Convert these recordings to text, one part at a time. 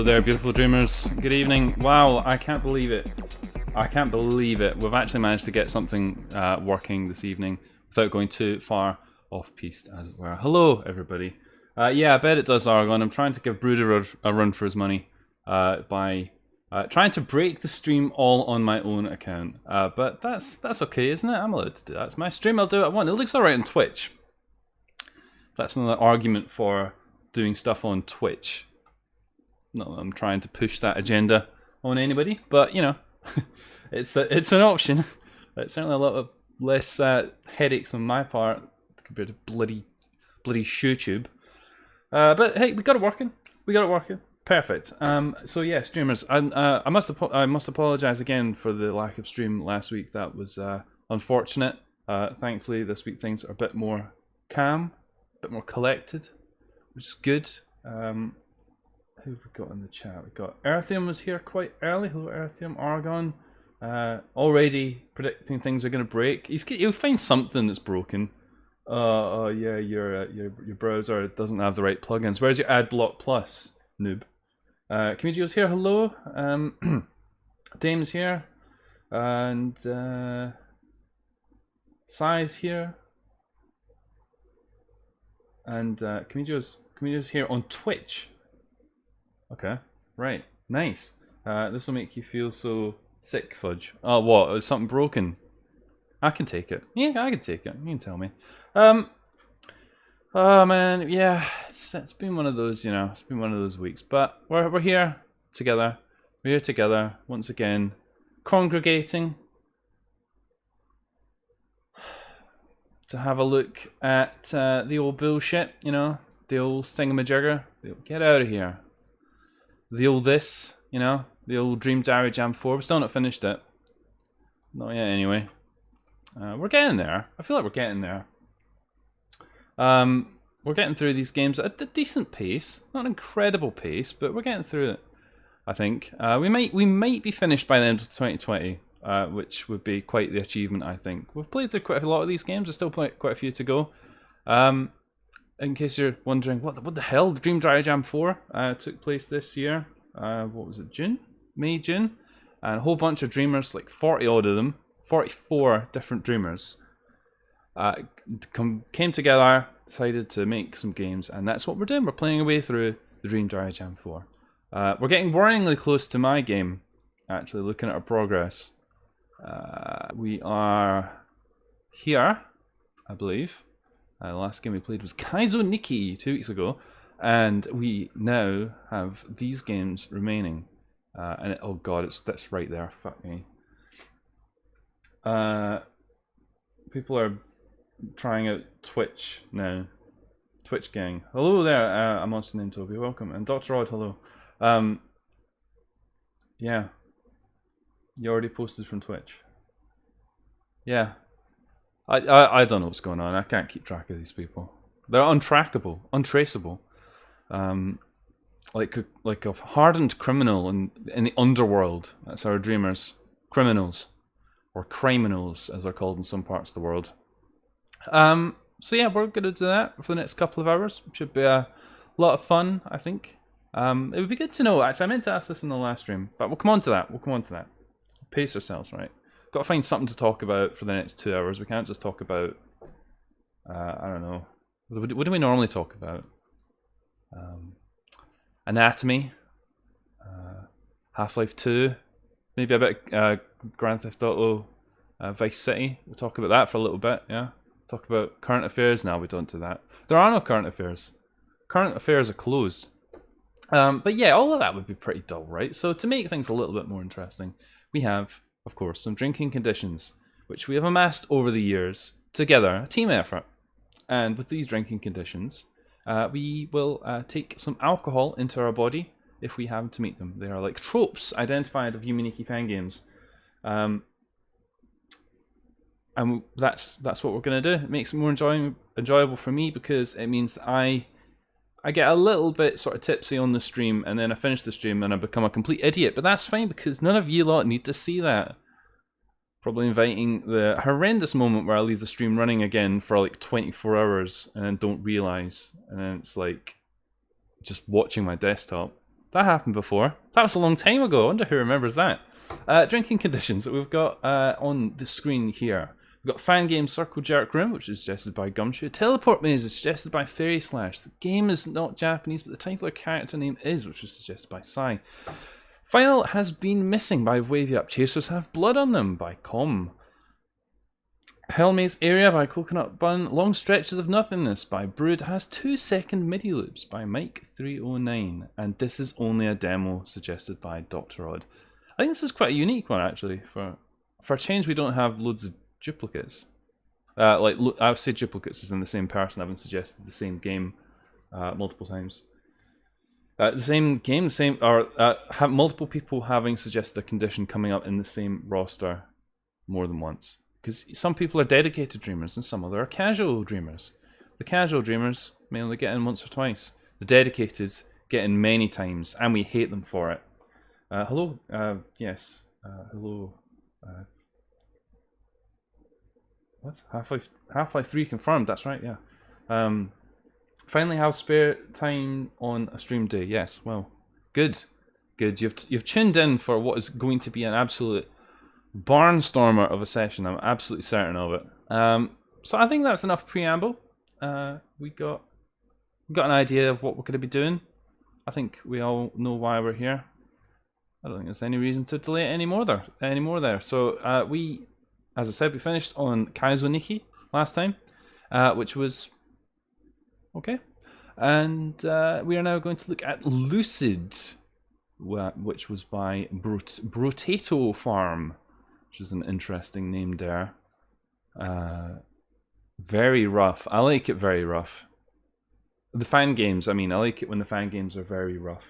Hello there, beautiful dreamers. Good evening. Wow, I can't believe it. I can't believe it. We've actually managed to get something working this evening without going too far off piste, as it were. Hello, everybody. Yeah, I bet it does, Argon. I'm trying to give Brood a run for his money by trying to break the stream all on my own account. But that's okay, isn't it? I'm allowed to do that. It's my stream. I'll do what I want. It looks alright on Twitch. That's another argument for doing stuff on Twitch. Not that I'm trying to push that agenda on anybody, but you know, it's an option. It's certainly a lot of less headaches on my part compared to bloody ShoeTube. But hey, we got it working. We got it working. Perfect. So yeah, streamers. I must apologize again for the lack of stream last week. That was unfortunate. Thankfully, this week things are a bit more calm, a bit more collected, which is good. Who have we got in the chat? We got Earthium was here quite early. Hello, Earthium. Argon. Already predicting things are going to break. He'll find something that's broken. Yeah, your browser doesn't have the right plugins. Where's your AdBlock Plus, noob? Comedio's here. Hello. Dame's here, and Sai's here, and Comedio's here on Twitch. Okay, right, nice. This will make you feel so sick, Fudge. Oh, what? Is something broken? I can take it. Yeah, I can take it. You can tell me. Oh man, yeah, it's been one of those, you know, it's been one of those weeks. But we're here together. We're here together once again, congregating to have a look at the old bullshit. You know, the old thingamajigger. Get out of here. The old this, you know, the old Dream Diary Jam 4. We're still not finished it. Not yet, anyway. We're getting there. I feel like we're getting there. We're getting through these games at a decent pace. Not an incredible pace, but we're getting through it, I think. We might be finished by the end of 2020, which would be quite the achievement, I think. We've played through quite a lot of these games. There's still quite a few to go. In case you're wondering, what the hell? The Dream Diary Jam 4 took place this year. What was it? May, June? And a whole bunch of dreamers, like 40 odd of them, 44 different dreamers, came together, decided to make some games, and that's what we're doing. We're playing away through the Dream Diary Jam 4. We're getting worryingly close to my game, actually, looking at our progress. We are here, I believe. The last game we played was Kaizo Nikki 2 weeks ago, and we now have these games remaining. Oh god, that's right there. Fuck me. People are trying out Twitch now. Twitch gang. Hello there. I'm Monster named Toby. Welcome. And Dr. Odd, hello. Yeah. You already posted from Twitch. Yeah. I don't know what's going on. I can't keep track of these people. They're untrackable, untraceable. Like a hardened criminal in the underworld. That's our dreamers. Criminals. Or criminals, as they're called in some parts of the world. So yeah, we're going to do that for the next couple of hours. Should be a lot of fun, I think. It would be good to know, actually. I meant to ask this in the last stream, but we'll come on to that. Pace ourselves, right? Got to find something to talk about for the next 2 hours. We can't just talk about, I don't know. What do we normally talk about? Anatomy. Half-Life 2. Maybe a bit Grand Theft Auto Vice City. We'll talk about that for a little bit, yeah? Talk about current affairs. Now we don't do that. There are no current affairs. Current affairs are closed. But yeah, all of that would be pretty dull, right? So to make things a little bit more interesting, we have, of course, some drinking conditions, which we have amassed over the years together, a team effort. And with these drinking conditions, we will take some alcohol into our body if we happen to meet them. They are like tropes identified of Yuminiki fan games. And that's what we're going to do. It makes it more enjoyable for me because it means that I get a little bit sort of tipsy on the stream, and then I finish the stream and I become a complete idiot. But that's fine because none of you lot need to see that. Probably inviting the horrendous moment where I leave the stream running again for like 24 hours and then don't realise. And then it's like just watching my desktop. That happened before. That was a long time ago. I wonder who remembers that. Drinking conditions that we've got on the screen here. We've got Fan Game Circle Jerk Room, which is suggested by Gumshoe. Teleport Maze is suggested by Fairy Slash. The game is not Japanese, but the title or character name is, which was suggested by Sai. Final has been missing by Wavy Up. Chasers Have Blood on Them by Com. Hell Maze Area by Coconut Bun. Long Stretches of Nothingness by Brood has 2-second MIDI loops by Mike309. And this is only a demo suggested by Dr. Odd. I think this is quite a unique one actually. For a change, we don't have loads of duplicates. I would say duplicates is in the same person having suggested the same game multiple times. The same game, have multiple people having suggested a condition coming up in the same roster more than once. Because some people are dedicated dreamers and some other are casual dreamers. The casual dreamers may only get in once or twice. The dedicated get in many times, and we hate them for it. Hello? Yes. Hello. What? Half-Life 3 confirmed, that's right, yeah. Finally have spare time on a stream day. Yes, well, good. Good. You've tuned in for what is going to be an absolute barnstormer of a session. I'm absolutely certain of it. So I think that's enough preamble. We got an idea of what we're going to be doing. I think we all know why we're here. I don't think there's any reason to delay it anymore there. So we, as I said, we finished on Kaizo Nikki last time, which was okay. And we are now going to look at Lucid, which was by Brotato Farm, which is an interesting name there. Very rough. I like it very rough. The fan games, I mean, I like it when the fan games are very rough.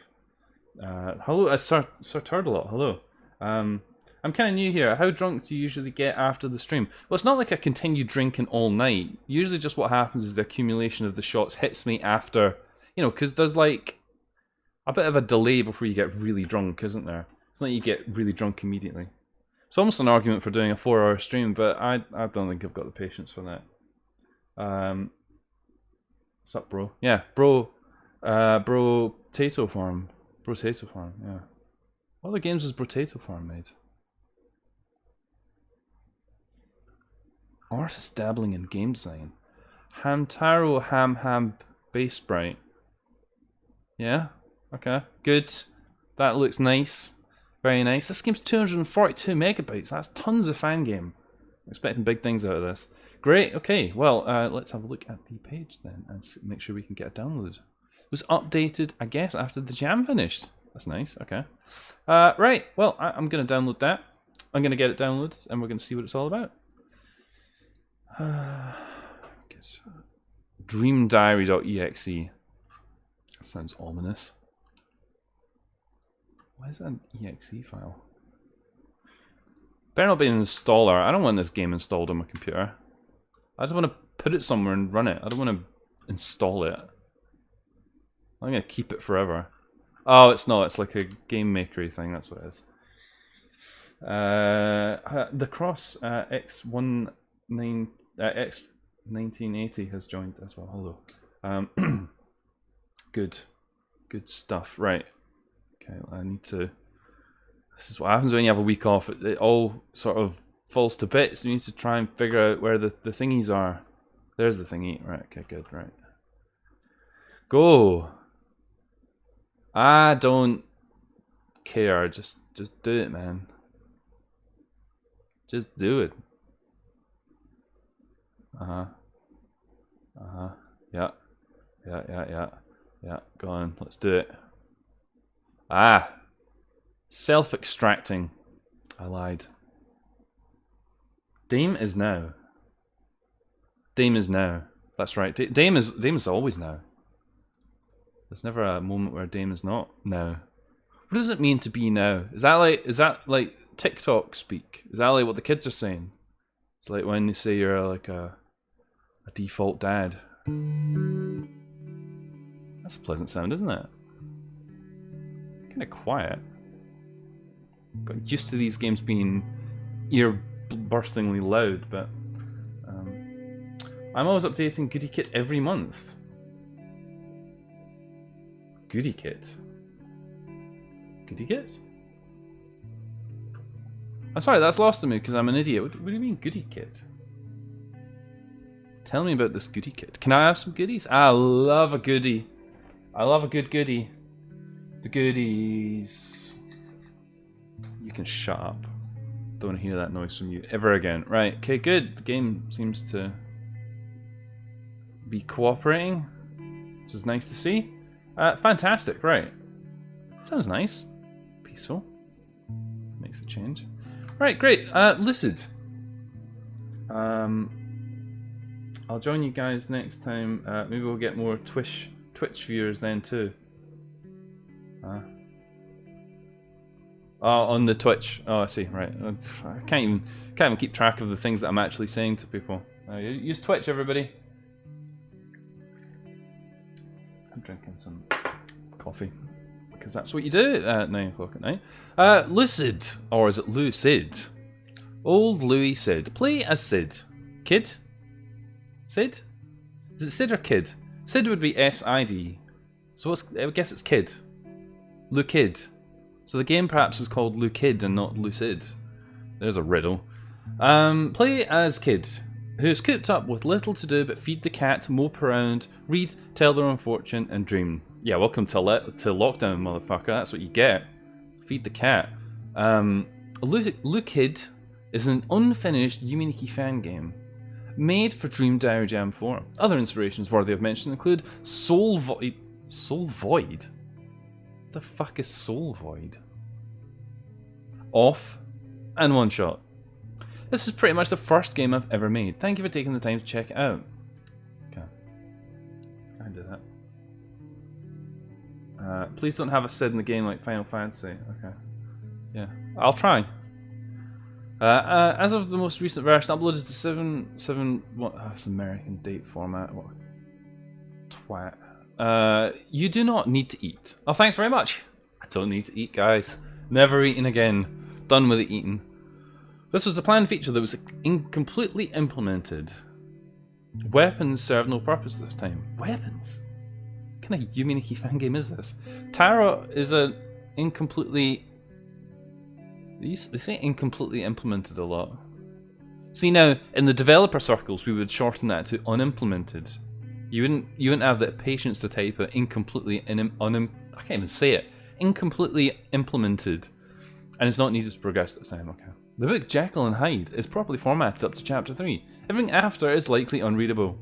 Hello, Sir Turtlelot, hello. I'm kind of new here. How drunk do you usually get after the stream? Well, it's not like I continue drinking all night. Usually just what happens is the accumulation of the shots hits me after, you know, because there's like a bit of a delay before you get really drunk, isn't there? It's not like you get really drunk immediately. It's almost an argument for doing a 4-hour stream, but I don't think I've got the patience for that. What's up, bro? Yeah, bro Tato Farm. Brotato Farm, yeah. What other games has Brotato Farm made? Artist dabbling in game design. Hamtaro Ham Base Sprite. Yeah, okay, good. That looks nice. Very nice. This game's 242 megabytes. That's tons of fan game. I'm expecting big things out of this. Great, okay, well, let's have a look at the page then and make sure we can get it downloaded. It was updated, I guess, after the jam finished. That's nice, okay. Right, well, I'm going to download that. I'm going to get it downloaded and we're going to see what it's all about. Dreamdiary.exe. Sounds ominous. Why is that an exe file? Better not be an installer. I don't want this game installed on my computer. I just want to put it somewhere and run it. I don't want to install it. I'm going to keep it forever. Oh, it's not. It's like a game makery thing. That's what it is. The Cross X1980 has joined as well. Hello. Good stuff. Right. Okay, I need to. This is what happens when you have a week off. It all sort of falls to bits. You need to try and figure out where the thingies are. There's the thingy. Right. Okay. Good. Right. Go. I don't care. Just do it, man. Just do it. Yeah. Go on. Let's do it. Self-extracting. I lied. Dame is now. Dame is now. That's right. Dame is always now. There's never a moment where Dame is not now. What does it mean to be now? Is that like TikTok speak? Is that like what the kids are saying? It's like when they say you're like a default dad. That's a pleasant sound, isn't it? Kind of quiet. Got used to these games being ear-burstingly loud, but I'm always updating Goody Kit every month. Goody Kit? Goody kit? I'm sorry, that's lost on me because I'm an idiot. What do you mean goody kit? Tell me about this goody kit. Can I have some goodies? I love a goodie. I love a good goodie. The goodies. You can shut up. Don't hear that noise from you ever again. Right, okay, good. The game seems to be cooperating, which is nice to see. Fantastic, right. Sounds nice. Peaceful. Makes a change. Right, great. Lucid. I'll join you guys next time. Maybe we'll get more Twitch viewers then too. Oh, on the Twitch. Oh, I see. Right. I can't even keep track of the things that I'm actually saying to people. Use Twitch, everybody. I'm drinking some coffee because that's what you do at 9 o'clock at night. Lucid, or is it Lucid? Old Louis Sid. Play as Sid. Kid? Sid? Is it Sid or Kid? Sid would be SID. So I would guess it's Kid. Lucid. So the game perhaps is called Lucid and not Lucid. There's a riddle. Play as Kid, who's cooped up with little to do but feed the cat, mope around, read, tell their own fortune, and dream. Yeah, welcome to lockdown, motherfucker. That's what you get. Feed the cat. Lucid is an unfinished Yuminiki fan game made for Dream Diary Jam 4. Other inspirations worthy of mention include Soul Void. Soul Void? What the fuck is Soul Void? Off and One Shot. This is pretty much the first game I've ever made. Thank you for taking the time to check it out. Okay. I can do that. Please don't have a Sid in the game like Final Fantasy. Okay. Yeah. I'll try. As of the most recent version, uploaded to 7 what? That's American date format. What? Twat. You do not need to eat. Oh, thanks very much. I don't need to eat, guys. Never eating again. Done with the eating. This was a planned feature that was incompletely implemented. Weapons serve no purpose this time. Weapons? What kind of Yuminiki fan game is this? Tarot is a incompletely... They say incompletely implemented a lot. See now, in the developer circles, we would shorten that to unimplemented. You wouldn't have the patience to type it incompletely I can't even say it. Incompletely implemented, and it's not needed to progress this time. Okay. The book Jekyll and Hyde is properly formatted up to chapter 3. Everything after is likely unreadable.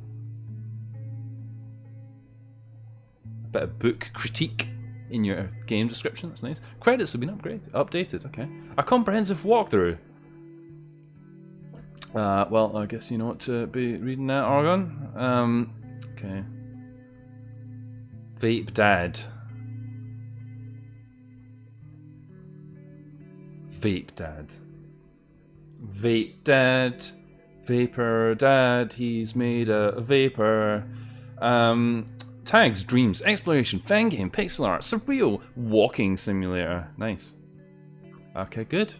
A bit of book critique in your game description. That's nice. Credits have been updated. Okay. A comprehensive walkthrough. Well, I guess you know what to be reading now, Oregon. Okay. Vape Dad. Vape Dad. Vape Dad. Vapor Dad. He's made a vapor. Tags, dreams, exploration, fan game, pixel art, surreal, walking simulator. Nice. Okay, good.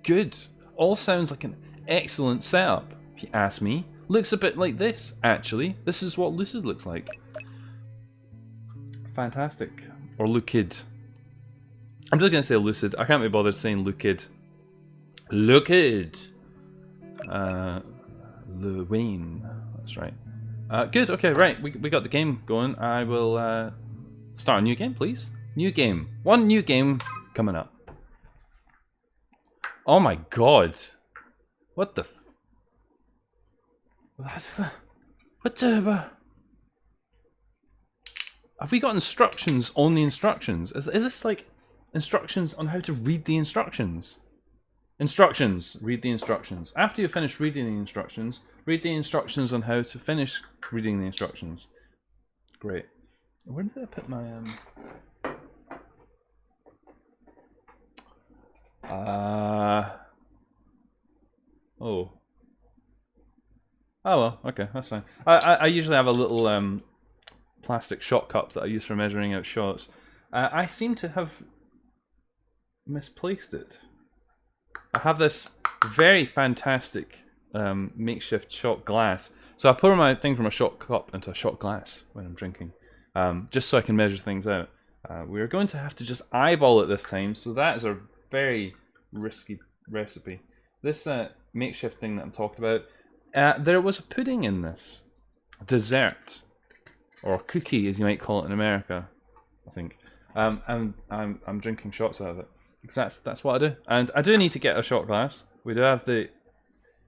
Good. All sounds like an excellent setup, if you ask me. Looks a bit like this, actually. This is what Lucid looks like. Fantastic. Or Lucid. I'm just going to say Lucid. I can't be bothered saying Lucid. Lucid. Wayne. That's right. Good, okay, right. We got the game going. I will start a new game, please. New game. One new game coming up. Oh my god. What the... What the... Have we got instructions on the instructions? Is this like instructions on how to read the instructions? Instructions. Read the instructions. After you finish reading the instructions, read the instructions on how to finish reading the instructions. Great. Where did I put my Oh. Oh well, okay, that's fine. I usually have a little plastic shot cup that I use for measuring out shots. I seem to have misplaced it. I have this very fantastic makeshift shot glass. So I pour my thing from a shot cup into a shot glass when I'm drinking, just so I can measure things out. We're going to have to just eyeball it this time, so that is a very risky recipe. This makeshift thing that I'm talking about, there was a pudding in this. Dessert. Or cookie, as you might call it in America, I think. I'm drinking shots out of it. Because that's what I do. And I do need to get a shot glass. We do have the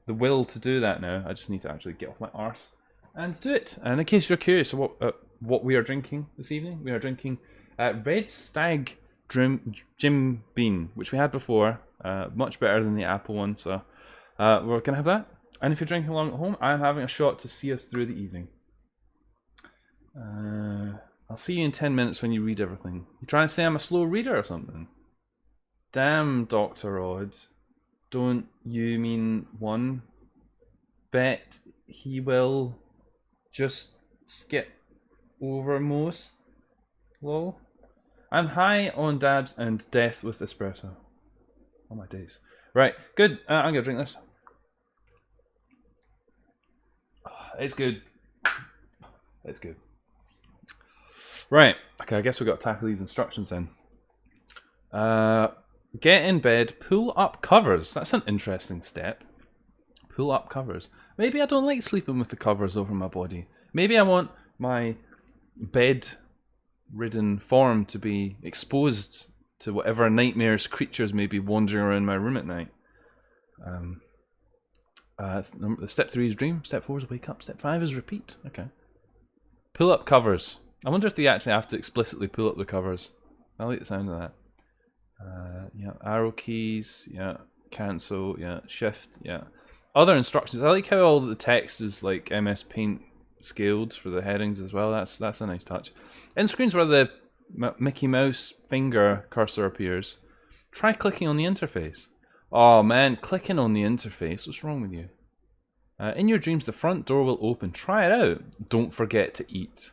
will to do that now. I just need to actually get off my arse and do it. And in case you're curious what we are drinking this evening, we are drinking Red Stag Jim Bean, which we had before. Much better than the apple one, so we're gonna have that. And if you're drinking along at home, I'm having a shot to see us through the evening. I'll see you in 10 minutes when you read everything. You trying to say I'm a slow reader or something? Damn, Dr. Odd. Don't you mean one? Bet he will just skip over most? Lol. I'm high on dabs and death with espresso. Oh my days. Right, good. I'm gonna drink this. It's good. It's good. Right. Okay, I guess we've got to tackle these instructions then. Get in bed, pull up covers. That's an interesting step. Pull up covers. Maybe I don't like sleeping with the covers over my body. Maybe I want my bed-ridden form to be exposed to whatever nightmares creatures may be wandering around my room at night. Step 3 is dream. Step 4 is wake up. Step 5 is repeat. Okay. Pull up covers. I wonder if they actually have to explicitly pull up the covers. I like the sound of that. Yeah, arrow keys, yeah, cancel, yeah, shift, yeah. Other instructions. I like how all the text is like MS Paint scaled for the headings as well. That's a nice touch. In screens where the Mickey Mouse finger cursor appears, try clicking on the interface. Oh man, clicking on the interface. What's wrong with you? In your dreams, the front door will open. Try it out. Don't forget to eat.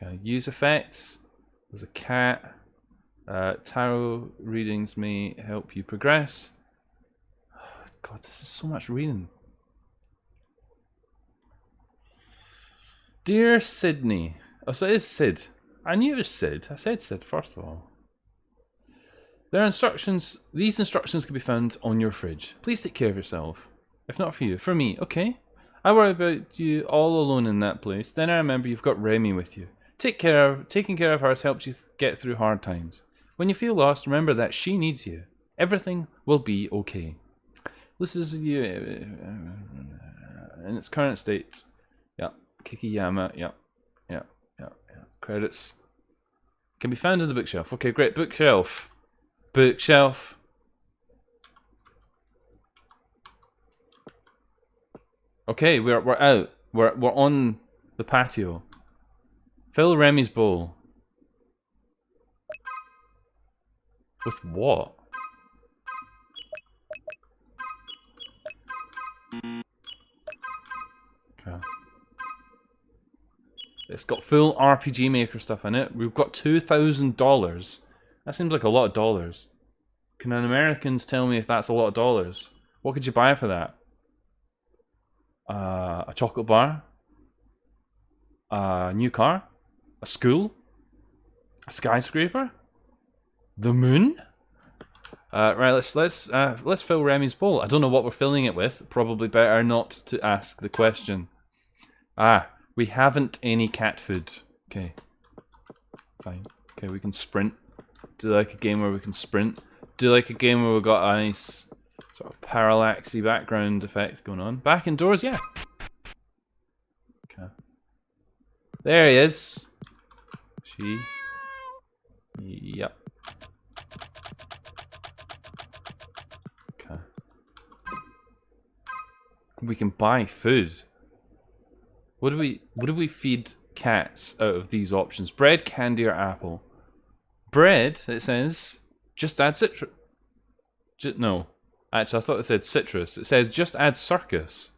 Okay, use effects. There's a cat. Tarot readings may help you progress. Oh, God, this is so much reading. Dear Sydney. Oh, so it is Sid. I knew it was Sid. I said Sid first of all. There are instructions. These instructions can be found on your fridge. Please take care of yourself. If not for you, for me, okay? I worry about you all alone in that place. Then I remember you've got Remy with you. Taking care of her has helped you get through hard times. When you feel lost, remember that she needs you. Everything will be okay. This is you in its current state. Yeah, Kikiyama. Yeah. Credits can be found in the bookshelf. Okay, great. Bookshelf. Okay, we're out. We're on the patio. Fill Remy's bowl. With what? Okay. It's got full RPG Maker stuff in it. We've got $2,000. That seems like a lot of dollars. Can Americans tell me if that's a lot of dollars? What could you buy for that? A chocolate bar? A new car? A school? A skyscraper? The moon? Right, let's fill Remy's bowl. I don't know what we're filling it with. Probably better not to ask the question. We haven't any cat food. Okay. Fine. Okay, we can sprint. Do like a game where we can sprint. Do like a game where we've got a nice sort of parallaxy background effect going on. Back indoors, yeah. Okay. There he is. She. Yep. Okay. We can buy food. What do we feed cats out of these options? Bread, candy, or apple? Bread, it says, just add citrus. No. Actually, I thought it said citrus. It says just add circus.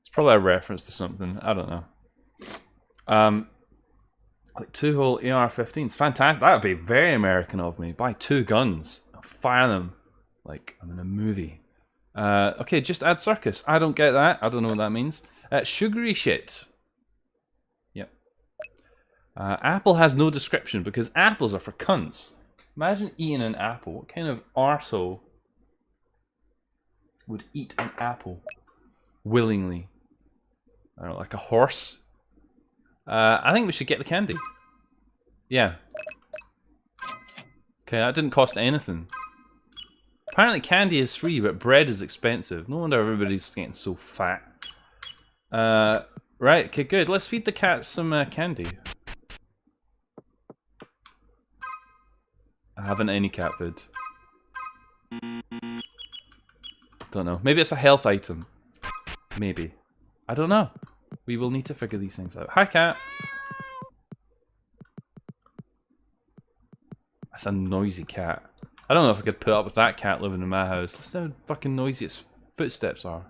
It's probably a reference to something. I don't know. Like 2-hole AR-15s. Fantastic. That would be very American of me. Buy 2 guns. I'll fire them like I'm in a movie. Okay, just add circus. I don't get that. I don't know what that means. Sugary shit. Yep. Apple has no description because apples are for cunts. Imagine eating an apple. What kind of arsehole would eat an apple willingly? I don't know, like a horse? I think we should get the candy. Yeah. Okay, that didn't cost anything. Apparently candy is free, but bread is expensive. No wonder everybody's getting so fat. Right, okay, good. Let's feed the cat some candy. I haven't any cat food. Don't know. Maybe it's a health item. Maybe. I don't know. We will need to figure these things out. Hi, cat. That's a noisy cat. I don't know if I could put up with that cat living in my house. Listen how fucking noisy its footsteps are.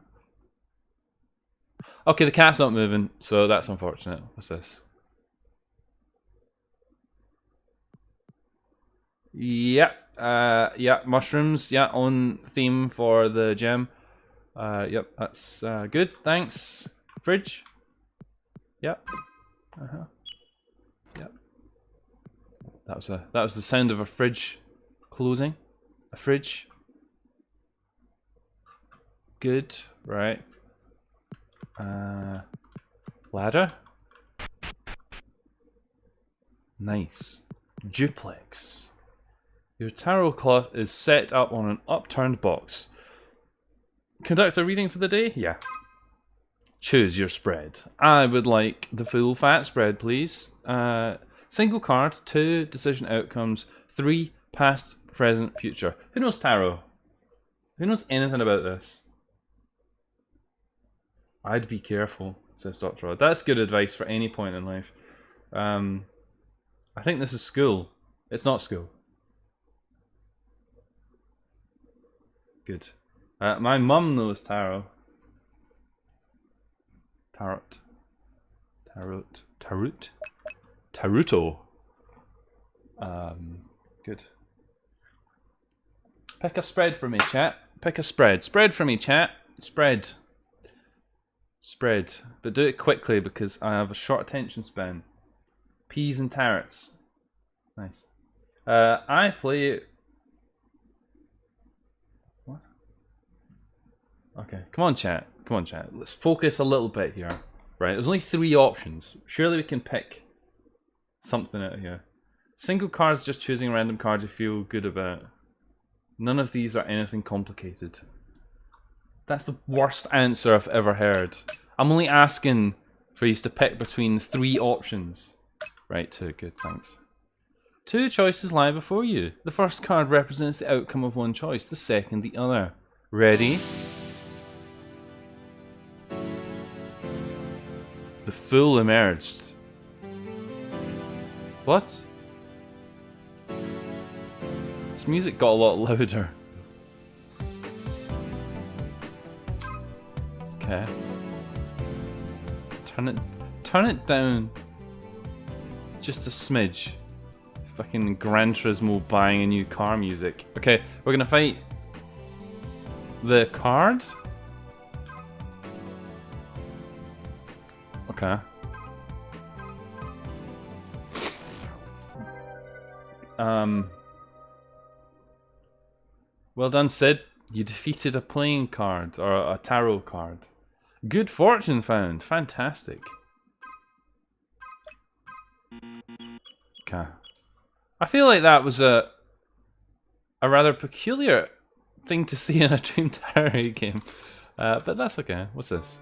Okay, the cat's not moving, so that's unfortunate. What's this? Yeah, yeah, mushrooms. Yeah, on theme for the gem. Yep, that's good. Thanks. Fridge. Yep. Yep. That was the sound of a fridge closing. A fridge. Good. Right. Ladder. Nice. Duplex. Your tarot cloth is set up on an upturned box. Conduct a reading for the day? Yeah. Choose your spread. I would like the full fat spread, please. Single card, 2 decision outcomes, 3 past, present, future. Who knows tarot? Who knows anything about this? I'd be careful, says Dr. Rod. That's good advice for any point in life. I think this is school. It's not school. Good. My mum knows tarot. Tarot. Taruto. Good. Pick a spread for me, chat. Pick a spread. Spread for me, chat. Spread. Spread. But do it quickly because I have a short attention span. Peas and tarots. Nice. I play... What? Okay, come on, chat. Come on, chat. Let's focus a little bit here. Right, there's only 3 options. Surely we can pick something out here. Single cards, just choosing random cards you feel good about. None of these are anything complicated. That's the worst answer I've ever heard. I'm only asking for you to pick between 3 options. Right, 2. Good, thanks. 2 choices lie before you. The first card represents the outcome of one choice, the second the other. Ready? The Fool emerged. What? This music got a lot louder. Okay. Turn it down. Just a smidge. Fucking Gran Turismo buying a new car music. Okay, we're gonna fight the card. Okay. Well done, Sid. You defeated a playing card, or a tarot card. Good fortune found. Fantastic. Okay. I feel like that was a rather peculiar thing to see in a Dream Tarot game. But that's okay. What's this?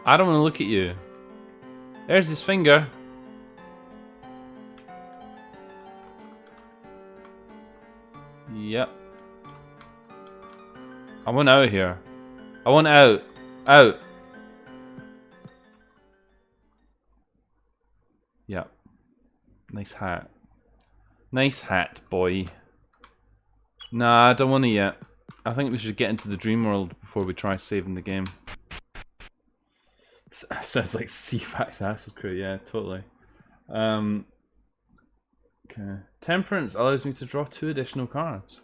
I don't want to look at you. There's his finger. Yep. I want out of here. I want out. Out. Yep. Nice hat. Nice hat, boy. Nah, I don't want to yet. I think we should get into the dream world before we try saving the game. Sounds like CFAX Assassin's Crew, yeah, totally. Okay. Temperance allows me to draw 2 additional cards.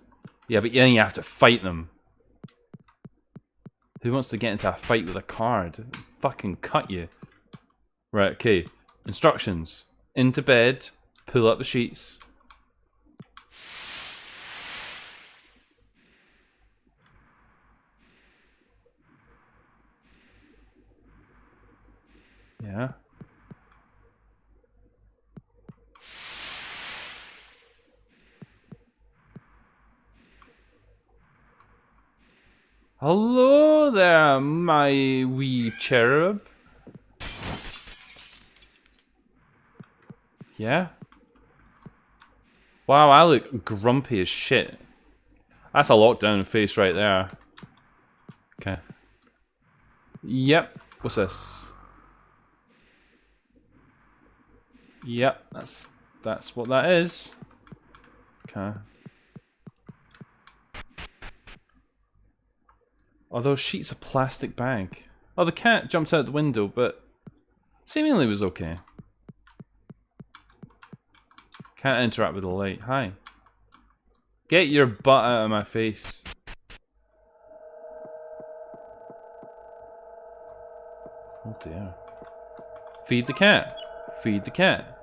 Yeah, but then you have to fight them. Who wants to get into a fight with a card? Fucking cut you. Right, okay. Instructions. Into bed. Pull up the sheets. Yeah. Hello there, my wee cherub. Yeah? Wow, I look grumpy as shit. That's a lockdown face right there. Okay. Yep. What's this? Yep, that's what that is. Okay. Oh, those sheets of plastic bag. Oh, the cat jumped out the window, but seemingly was okay. Can't interact with the light. Hi. Get your butt out of my face. Oh dear. Feed the cat. Feed the cat.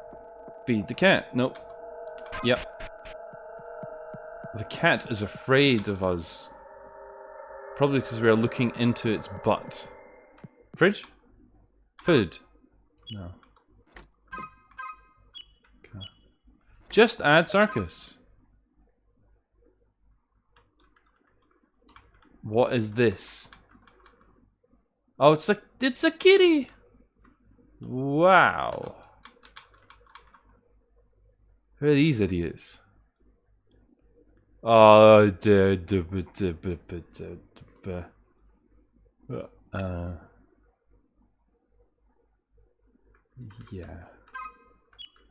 Feed the cat. Nope. Yep. The cat is afraid of us. Probably because we are looking into its butt. Fridge? Food? No. Okay. Just add circus. What is this? Oh, it's a kitty. Wow. Who are these idiots? Oh, yeah.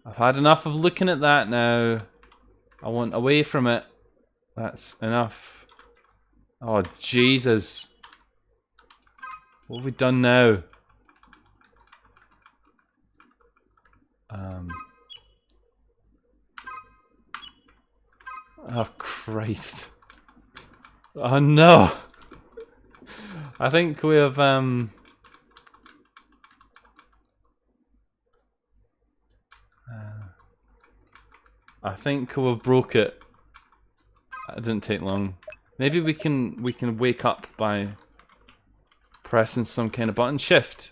I've had enough of looking at that now. I want away from it. That's enough. Oh, Jesus. What have we done now? Oh, Christ. Oh, no. I think we have, I think we broke it. It didn't take long. Maybe we can wake up by pressing some kind of button. Shift.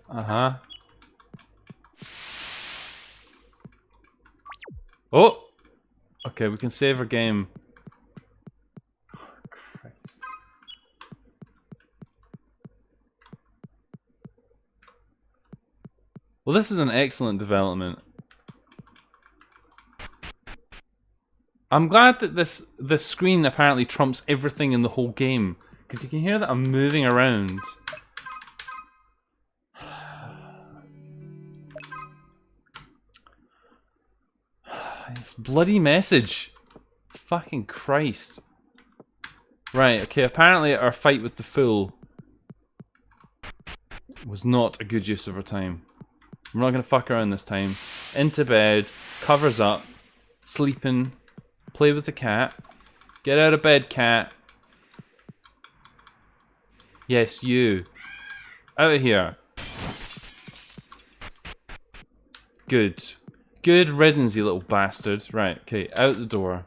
Uh-huh. Oh! Okay, we can save our game. Oh, Christ. Well, this is an excellent development. I'm glad that this screen apparently trumps everything in the whole game, because you can hear that I'm moving around. This bloody message. Fucking Christ. Right, okay, apparently our fight with the fool was not a good use of our time. We're not gonna fuck around this time. Into bed, covers up, sleeping, play with the cat. Get out of bed, cat. Yes, you. Out of here. Good. Good riddance, you little bastard. Right, okay, out the door.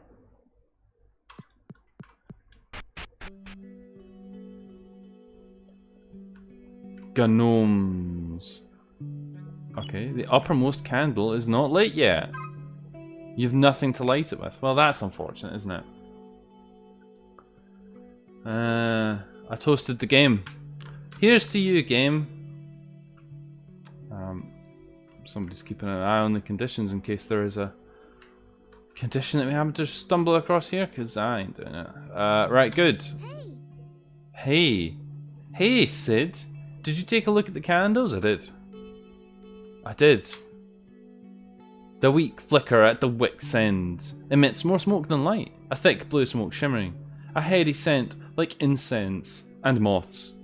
Gnomes. Okay, the uppermost candle is not lit yet. You've nothing to light it with. Well, that's unfortunate, isn't it? I toasted the game. Here's to you, game. Somebody's keeping an eye on the conditions in case there is a condition that we happen to stumble across here, because I ain't doing it. Right, good. Hey. Hey, Sid. Did you take a look at the candles? I did. I did. The weak flicker at the wick's end emits more smoke than light. A thick blue smoke shimmering. A heady scent like incense and moths.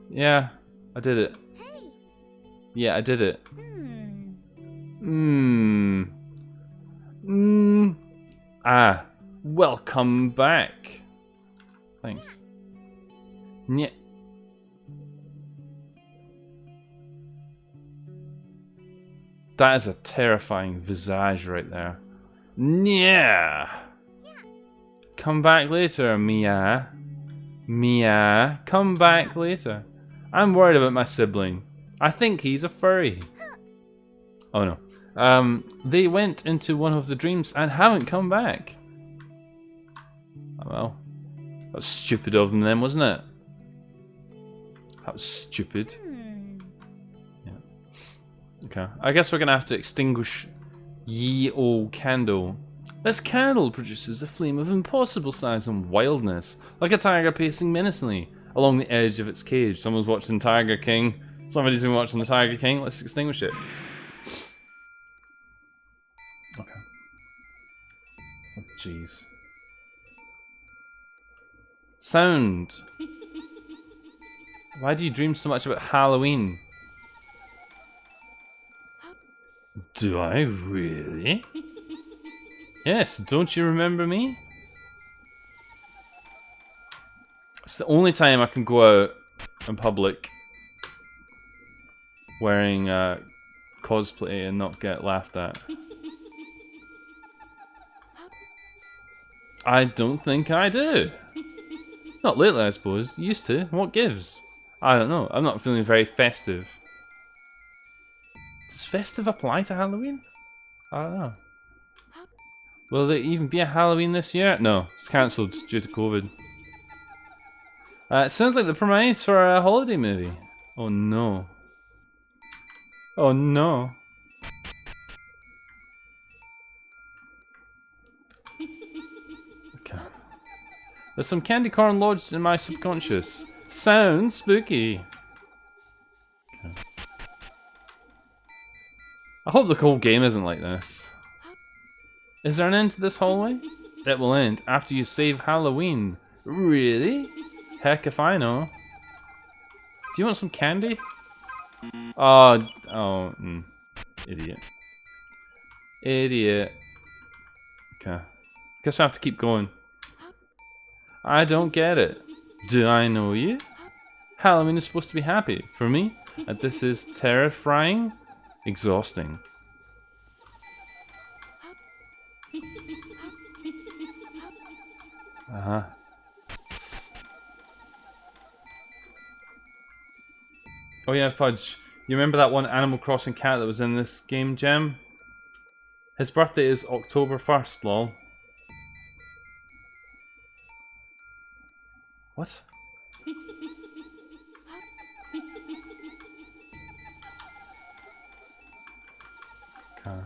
Yeah, I did it. Yeah, I did it. Ah, welcome back. Thanks. Nyeh. That is a terrifying visage right there. Yeah. Come back later, Mia. Mia, come back later. I'm worried about my sibling. I think he's a furry. Oh no. They went into one of the dreams and haven't come back. Oh well. That was stupid of them then, wasn't it? That was stupid. Yeah. Okay. I guess we're gonna have to extinguish ye old candle. This candle produces a flame of impossible size and wildness, like a tiger pacing menacingly along the edge of its cage. Someone's watching Tiger King. Somebody's been watching the Tiger King. Let's extinguish it. Okay. Oh, jeez. Sound. Why do you dream so much about Halloween? Do I really? Yes, don't you remember me? It's the only time I can go out in public wearing cosplay and not get laughed at. I don't think I do. Not lately, I suppose. Used to. What gives? I don't know. I'm not feeling very festive. Does festive apply to Halloween? I don't know. Will there even be a Halloween this year? No, it's cancelled due to COVID. It sounds like the premise for a holiday movie. Oh no. Oh no. Okay. There's some candy corn lodged in my subconscious. Sounds spooky. Okay. I hope the whole game isn't like this. Is there an end to this hallway? It will end after you save Halloween. Really? Heck if I know. Do you want some candy? Idiot. Idiot. Okay. Guess I have to keep going. I don't get it. Do I know you? Halloween is supposed to be happy. For me, this is terrifying, exhausting. Uh-huh. Oh yeah, Fudge. You remember that one Animal Crossing cat that was in this game, Gem? His birthday is October 1st, lol. What? Okay.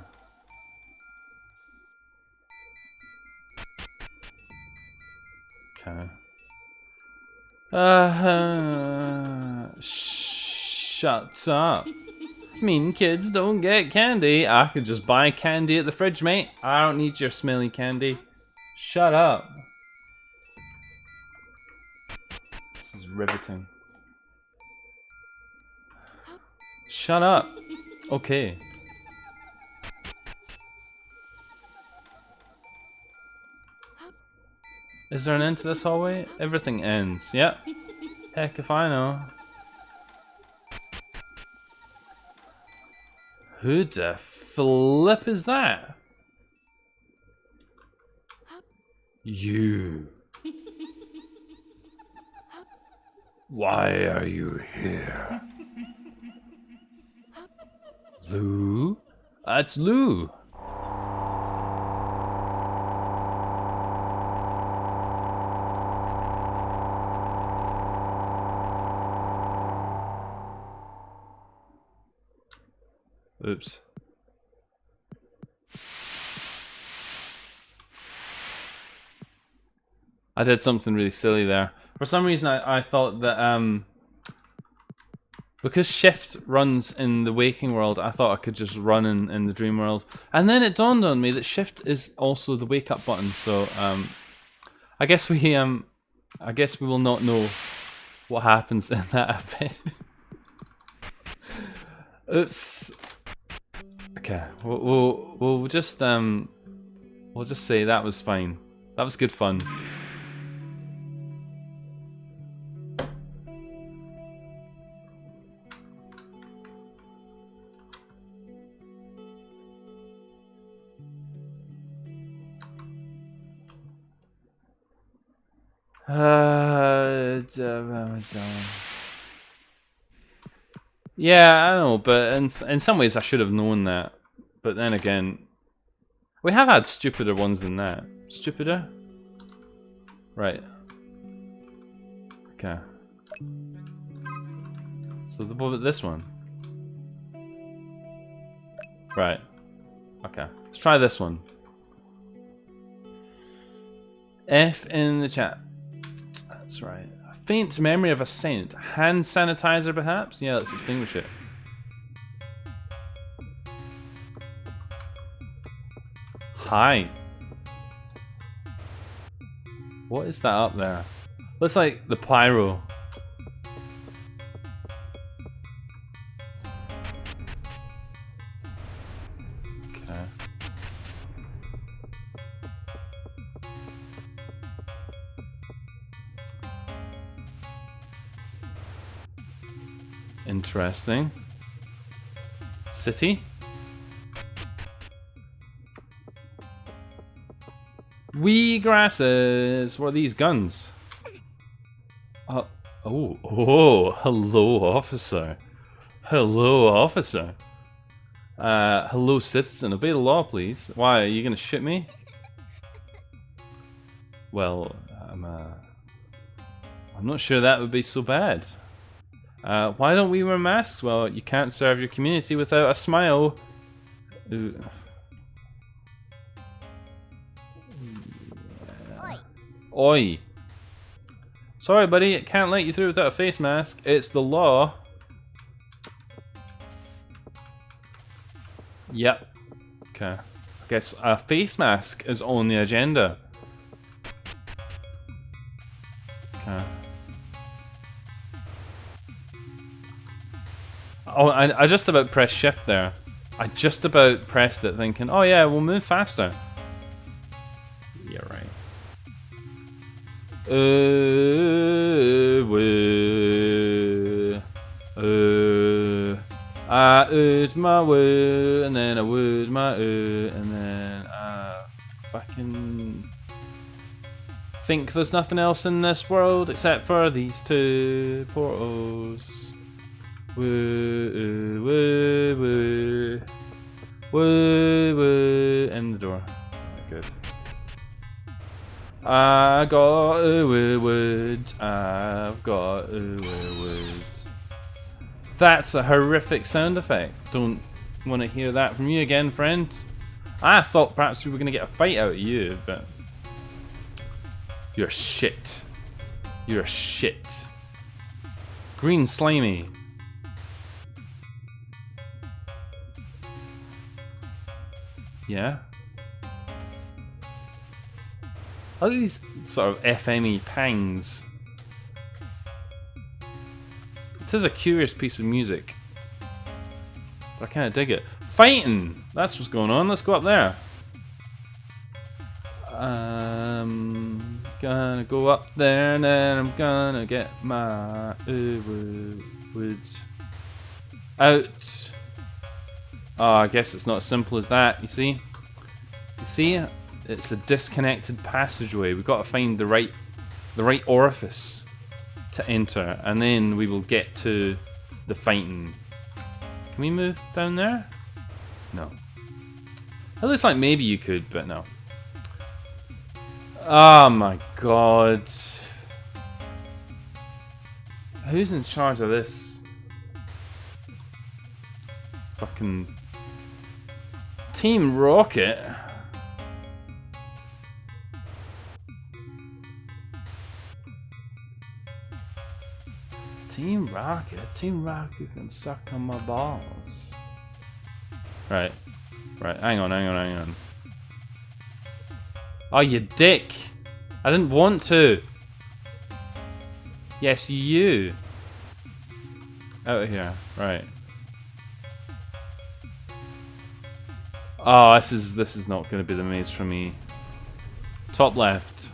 Okay. Shut up. Mean kids don't get candy. I could just buy candy at the fridge, mate. I don't need your smelly candy. Shut up. This is riveting. Shut up. Okay. Is there an end to this hallway? Everything ends. Yep. Heck if I know. Who the flip is that? You. Why are you here? Lou? That's Lou. Oops. I did something really silly there. For some reason I thought that because shift runs in the waking world, I thought I could just run in the dream world. And then it dawned on me that shift is also the wake up button. So I guess we will not know what happens in that event. Oops. Okay, we'll just We'll just say that was fine. That was good fun. Yeah, I know, but in some ways I should have known that. But then again, we have had stupider ones than that. Stupider? Right. Okay. So what about this one? Right. Okay. Let's try this one. F in the chat. That's right. A faint memory of a scent. Hand sanitizer, perhaps? Yeah, let's extinguish it. Hi. What is that up there? Looks like the pyro. Okay. Interesting. City? Wee grasses. What are these guns? Oh, hello, officer. Hello, officer. Hello, citizen. Obey the law, please. Why, are you gonna shoot me? Well, I'm not sure that would be so bad. Why don't we wear masks? Well, you can't serve your community without a smile. Ooh. Oi. Sorry, buddy, it can't let you through without a face mask. It's the law. Yep. Okay. I guess a face mask is on the agenda. Okay. Oh, I just about pressed shift there. I just about pressed it thinking, oh yeah, we'll move faster. Yeah, right. I would my woo, and then I would my and then I fucking think there's nothing else in this world except for these two portals. Woo, woo, woo, woo, woo, in the door. Good. I got a wood. I've got a wood. That's a horrific sound effect. Don't want to hear that from you again, friend. I thought perhaps we were going to get a fight out of you, but you're shit. You're shit. Green slimy. Yeah. Look at these sort of FME pangs. It is a curious piece of music, but I kind of dig it. Fighting! That's what's going on. Let's go up there. Gonna go up there and then I'm gonna get my wood out. Oh, I guess it's not as simple as that, you see? You see? It's a disconnected passageway. We've got to find the right orifice to enter, and then we will get to the fighting. Can we move down there? No. It looks like maybe you could, but no. Oh my god. Who's in charge of this? Fucking Team Rocket. Team Rocket can suck on my balls. Right, hang on. Oh, you dick! I didn't want to. Yes, you. Out of here, right. Oh, this is not going to be the maze for me. Top left.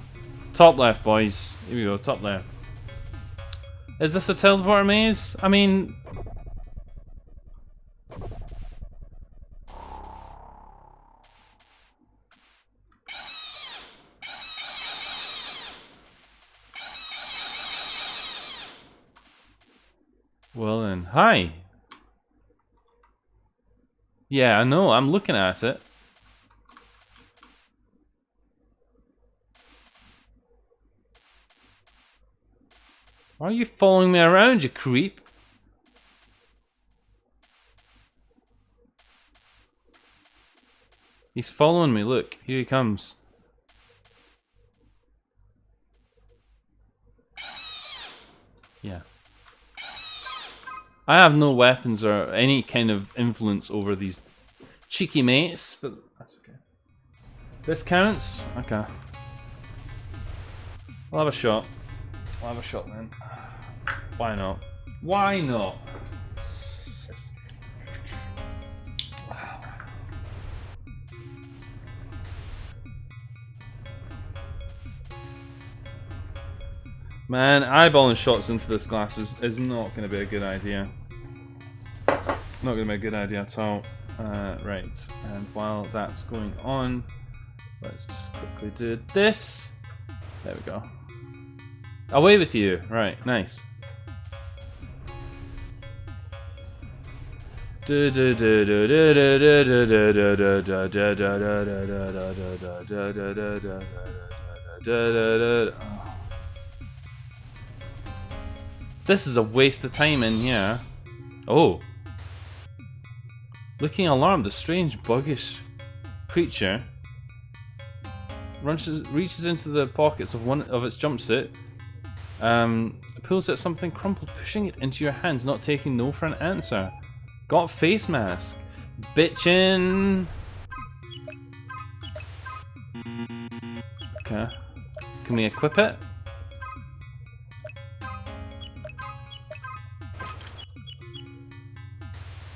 Top left, boys. Here we go, top left. Is this a teleporter maze? I mean... Well then, hi. Yeah, I know, I'm looking at it. Why are you following me around, you creep? He's following me, look, here he comes. Yeah. I have no weapons or any kind of influence over these cheeky mates, but that's okay. This counts? Okay. I'll have a shot. I'll have a shot then. Why not? Why not? Man, eyeballing shots into this glass is not going to be a good idea. Not going to be a good idea at all. Right, and while that's going on, let's just quickly do this. There we go. Away with you. Right, nice. This is a waste of time in here. Oh. Looking alarmed, a strange, buggish creature reaches into the pockets of one of its jumpsuit, pulls out something crumpled, pushing it into your hands, not taking no for an answer. Got face mask. Bitchin'. Okay. Can we equip it?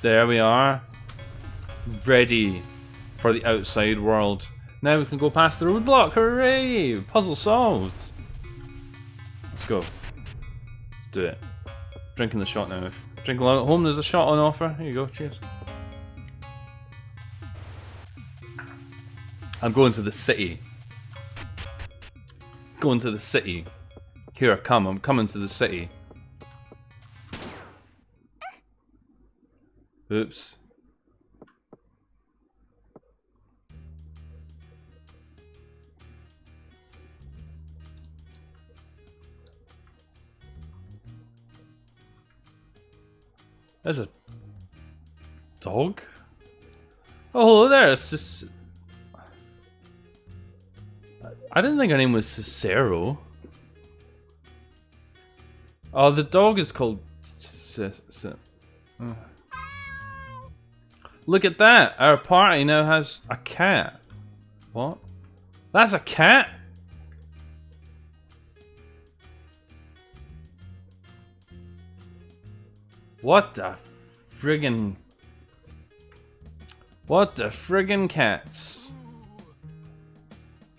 There we are. Ready for the outside world. Now we can go past the roadblock. Hooray! Puzzle solved. Let's go. Let's do it. Drinking the shot now. Drinking along at home, there's a shot on offer. Here you go, cheers. I'm going to the city. Going to the city. Here I come, I'm coming to the city. Oops. There's a dog? Oh, hello there, it's just... I didn't think her name was Cicero. Oh, the dog is called... Look at that! Our party now has a cat. What? That's a cat? What the friggin... What the friggin' cats?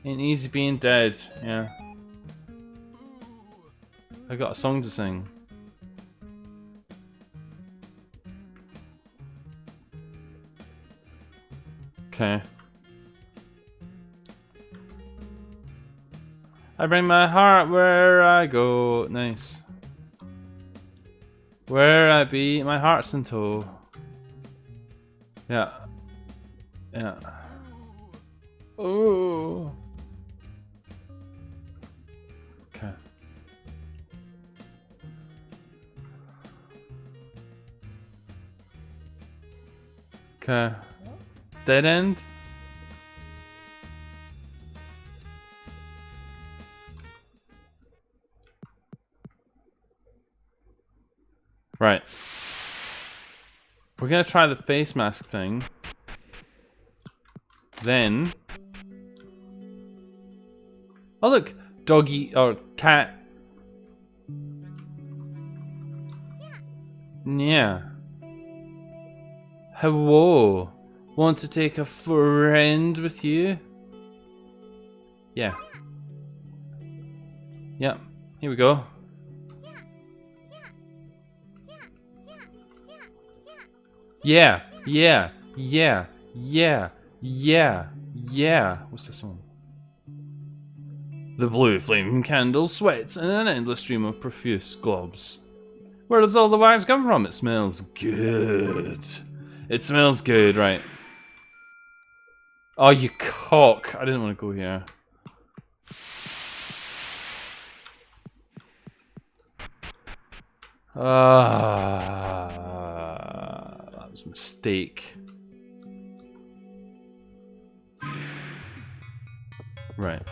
Ain't easy being dead, yeah. I got a song to sing. Okay. I bring my heart where I go. Nice. Where I be, my heart's in tow. Yeah. Yeah. Oh. Okay. Okay. Dead end? Right. We're gonna try the face mask thing. Then... Oh look! Doggy, or cat. Yeah. Hello. Want to take a friend with you? Yeah. Yeah, here we go. Yeah, yeah, yeah, yeah, yeah, yeah. What's this one? The blue flame candle sweats in an endless stream of profuse globs. Where does all the wax come from? It smells good. It smells good, right. Oh, you cock. I didn't want to go here. That was a mistake. Right.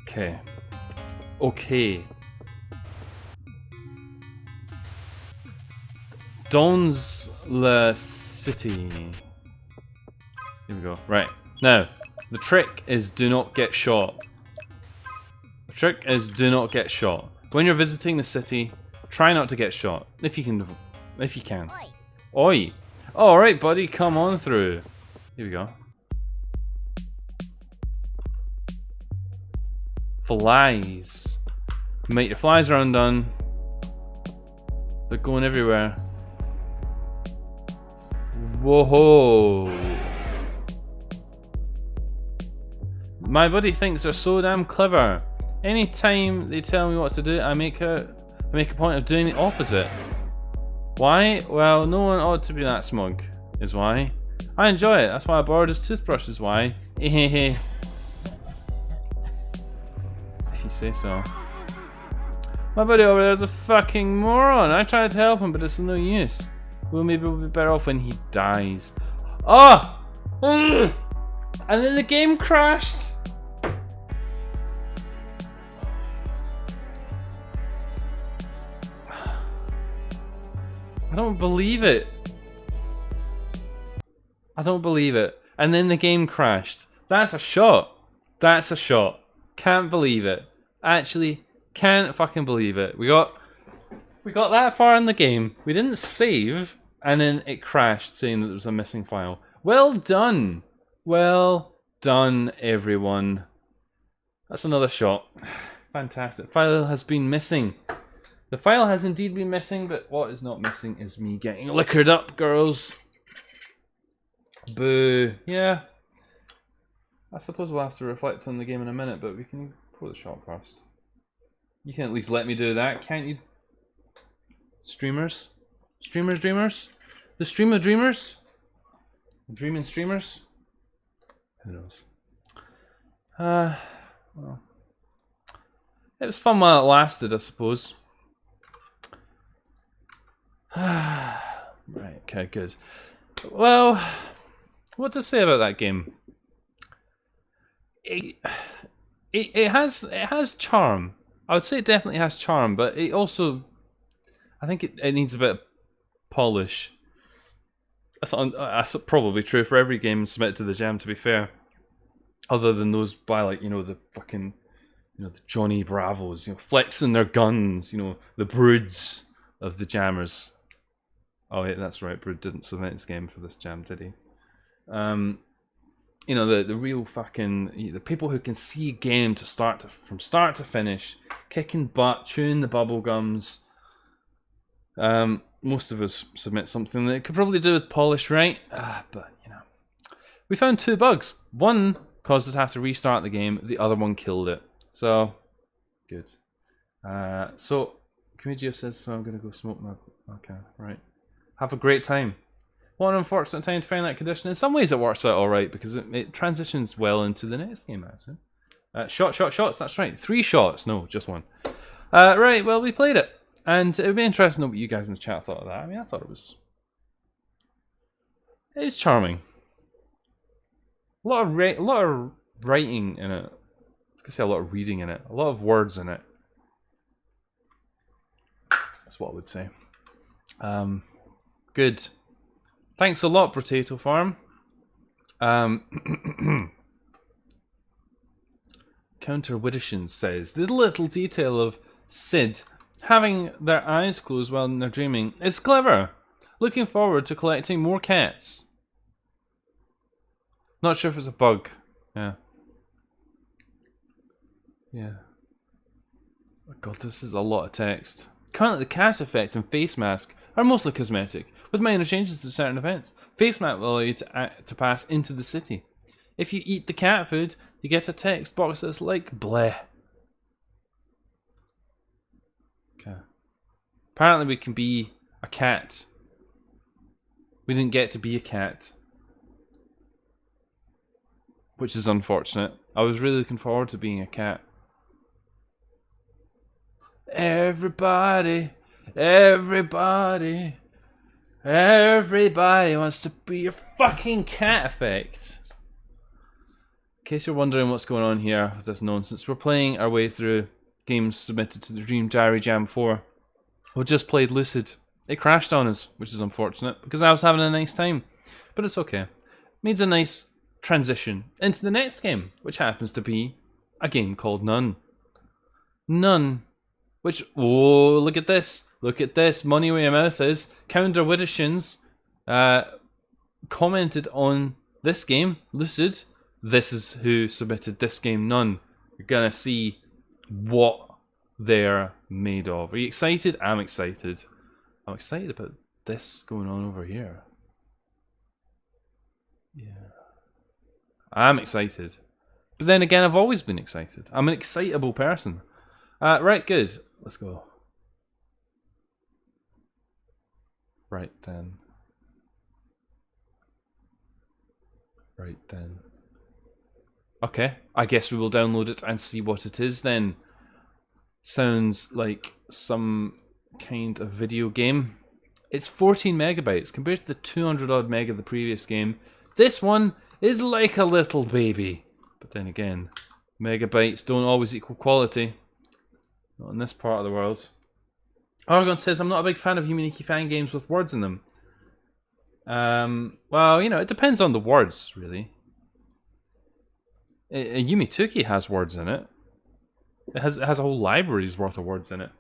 Okay. Okay. Don's La City. Here we go. Right. Now, the trick is do not get shot. The trick is do not get shot. When you're visiting the city, try not to get shot. If you can. If you can. Oi! Alright, buddy, come on through. Here we go. Flies. Mate, your flies are undone. They're going everywhere. Whoa! My buddy thinks they're so damn clever. Anytime they tell me what to do, I make a point of doing the opposite. Why? Well, no one ought to be that smug, is why. I enjoy it, that's why I borrowed his toothbrush, is why. If you say so. My buddy over there's a fucking moron. I tried to help him, but it's no use. Well, maybe we'll be better off when he dies. Oh! And then the game crashed! I don't believe it. I don't believe it. And then the game crashed. That's a shot. That's a shot. Can't believe it. Actually, can't fucking believe it. We got that far in the game. We didn't save, and then it crashed saying that there was a missing file. Well done. Well done, everyone. That's another shot. Fantastic. File has been missing. The file has indeed been missing, but what is not missing is me getting liquored up, girls. Boo. Yeah. I suppose we'll have to reflect on the game in a minute, but we can pull the shot first. You can at least let me do that, can't you? Streamers? Streamers dreamers? The stream of dreamers? Dreaming streamers? Who knows? Well. It was fun while it lasted, I suppose. Right, okay, good. Well, what to say about that game? It has charm. I would say it definitely has charm, but it also, I think it needs a bit of polish. That's probably true for every game submitted to the Jam, to be fair. Other than those by, like, you know, the fucking, you know, the Johnny Bravos, you know, flexing their guns, you know, the Broods of the Jammers. Oh yeah, that's right, Brood didn't submit his game for this Jam, did he? You know, the real fucking, the people who can see a game from start to finish, kicking butt, chewing the bubble gums. Most of us submit something that could probably do with polish, right? But, you know. We found 2 bugs. One caused us to have to restart the game, the other one killed it. So, good. So, Comigio says, so I'm going to go smoke my... Okay, right. Have a great time. What an unfortunate time to find that condition. In some ways it works out alright, because it transitions well into the next game, actually. Shots, that's right. 3 shots. No, just 1. Right, well, we played it. And it would be interesting to know what you guys in the chat thought of that. I mean, I thought it was charming. A lot of writing in it. I was gonna say a lot of reading in it. A lot of words in it. That's what I would say. Good. Thanks a lot, Potato Farm. Counter Widdershins says the little detail of Sid having their eyes closed while they're dreaming is clever. Looking forward to collecting more cats. Not sure if it's a bug. Yeah. Yeah. Oh god, this is a lot of text. Currently, the cast effect and face mask are mostly cosmetic, with minor changes to certain events. Face mask will allow you to pass into the city. If you eat the cat food, you get a text box that's like bleh. Okay. Apparently we can be a cat. We didn't get to be a cat. Which is unfortunate. I was really looking forward to being a cat. Everybody wants to be a fucking cat effect. In case you're wondering what's going on here with this nonsense, we're playing our way through games submitted to the Dream Diary Jam 4. We just played Lucid. It crashed on us, which is unfortunate, because I was having a nice time. But it's okay. It means a nice transition into the next game, which happens to be a game called None. None. Which, oh, look at this. Look at this. Money where your mouth is. Counter Widdershins commented on this game, Lucid. This is who submitted this game, None. You're gonna see what they're made of. Are you excited? I'm excited. I'm excited about this going on over here. Yeah. I'm excited. But then again, I've always been excited. I'm an excitable person. Right, good. Let's go. Right then. Right then. Okay, I guess we will download it and see what it is then. Sounds like some kind of video game. It's 14 megabytes compared to the 200 odd meg of the previous game. This one is like a little baby. But then again, megabytes don't always equal quality. Not in this part of the world. Argon says, I'm not a big fan of Yuminiki fan games with words in them. Well, you know, it depends on the words, really. Yumituki has words in it. It has a whole library's worth of words in it.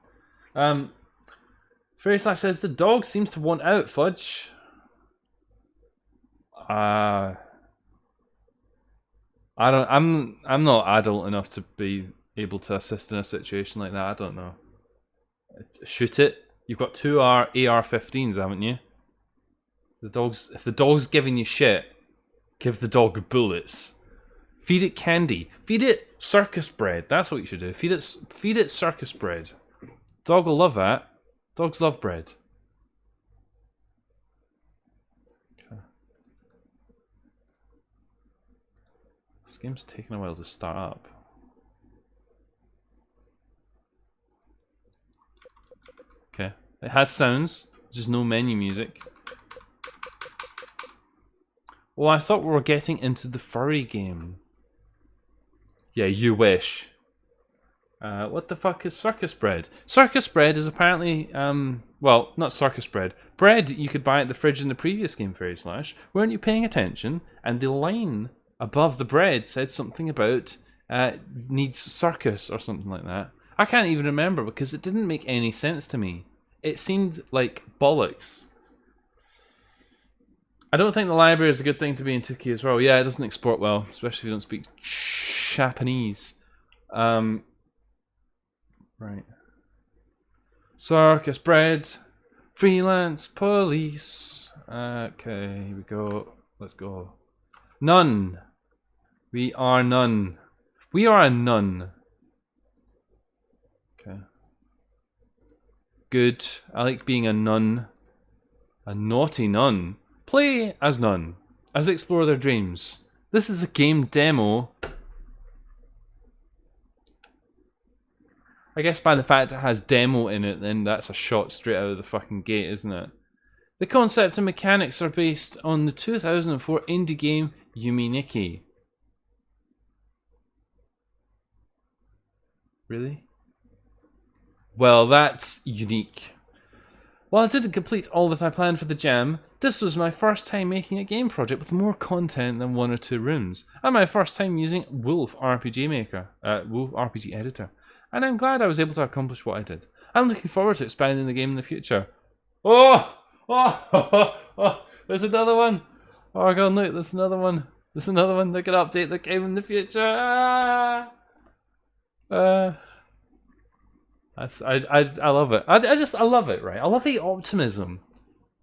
Fairy Slash says, the dog seems to want out, Fudge. I'm not adult enough to be able to assist in a situation like that. I don't know. Shoot it. You've got two AR-15s, haven't you? If the dog's giving you shit, give the dog bullets. Feed it candy. Feed it circus bread. That's what you should do. Feed it circus bread. Dog will love that. Dogs love bread. Okay. This game's taking a while to start up. Okay. It has sounds, just no menu music. Oh, I thought we were getting into the furry game. Yeah, you wish. What the fuck is circus bread? Circus bread is apparently, well, not circus bread. Bread you could buy at the fridge in the previous game, Fairy Slash. Weren't you paying attention? And the line above the bread said something about needs circus or something like that. I can't even remember because it didn't make any sense to me. It seemed like bollocks. I don't think the library is a good thing to be in Tuki as well. Yeah, it doesn't export well, especially if you don't speak Japanese. Right. Circus bread. Freelance police. Okay, here we go. Let's go. None. We are none. We are a nun. Okay. Good. I like being a nun. A naughty nun. Play as none. As they explore their dreams. This is a game demo. I guess by the fact it has demo in it, then that's a shot straight out of the fucking gate, isn't it? The concept and mechanics are based on the 2004 indie game Yuminiki. Really? Well, that's unique. While I didn't complete all that I planned for the jam, this was my first time making a game project with more content than 1 or 2 rooms, and my first time using Wolf RPG Editor. And I'm glad I was able to accomplish what I did. I'm looking forward to expanding the game in the future. Oh! There's another one! Oh god, look, there's another one. There's another one that can update the game in the future. Ah! Uh, I love it. I love it. Right. I love the optimism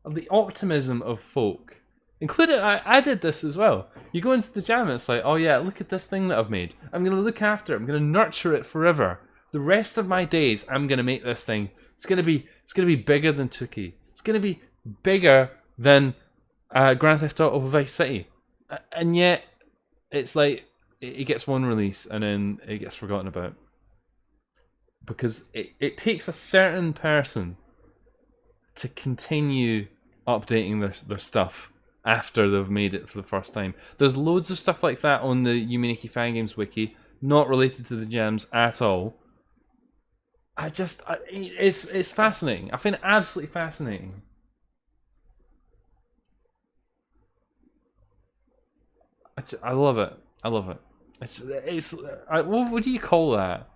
of folk. Including, I did this as well. You go into the jam and it's like, oh yeah, look at this thing that I've made. I'm gonna look after it. I'm gonna nurture it forever. The rest of my days, I'm gonna make this thing. It's gonna be bigger than Tuki. It's gonna be bigger than Grand Theft Auto Vice City. And yet, it's like it gets one release and then it gets forgotten about because it takes a certain person to continue updating their stuff after they've made it for the first time. There's loads of stuff like that on the Yumineki Fan Games wiki, not related to the jams at all. It's fascinating. I find it absolutely fascinating. I love it. I love it. What do you call that?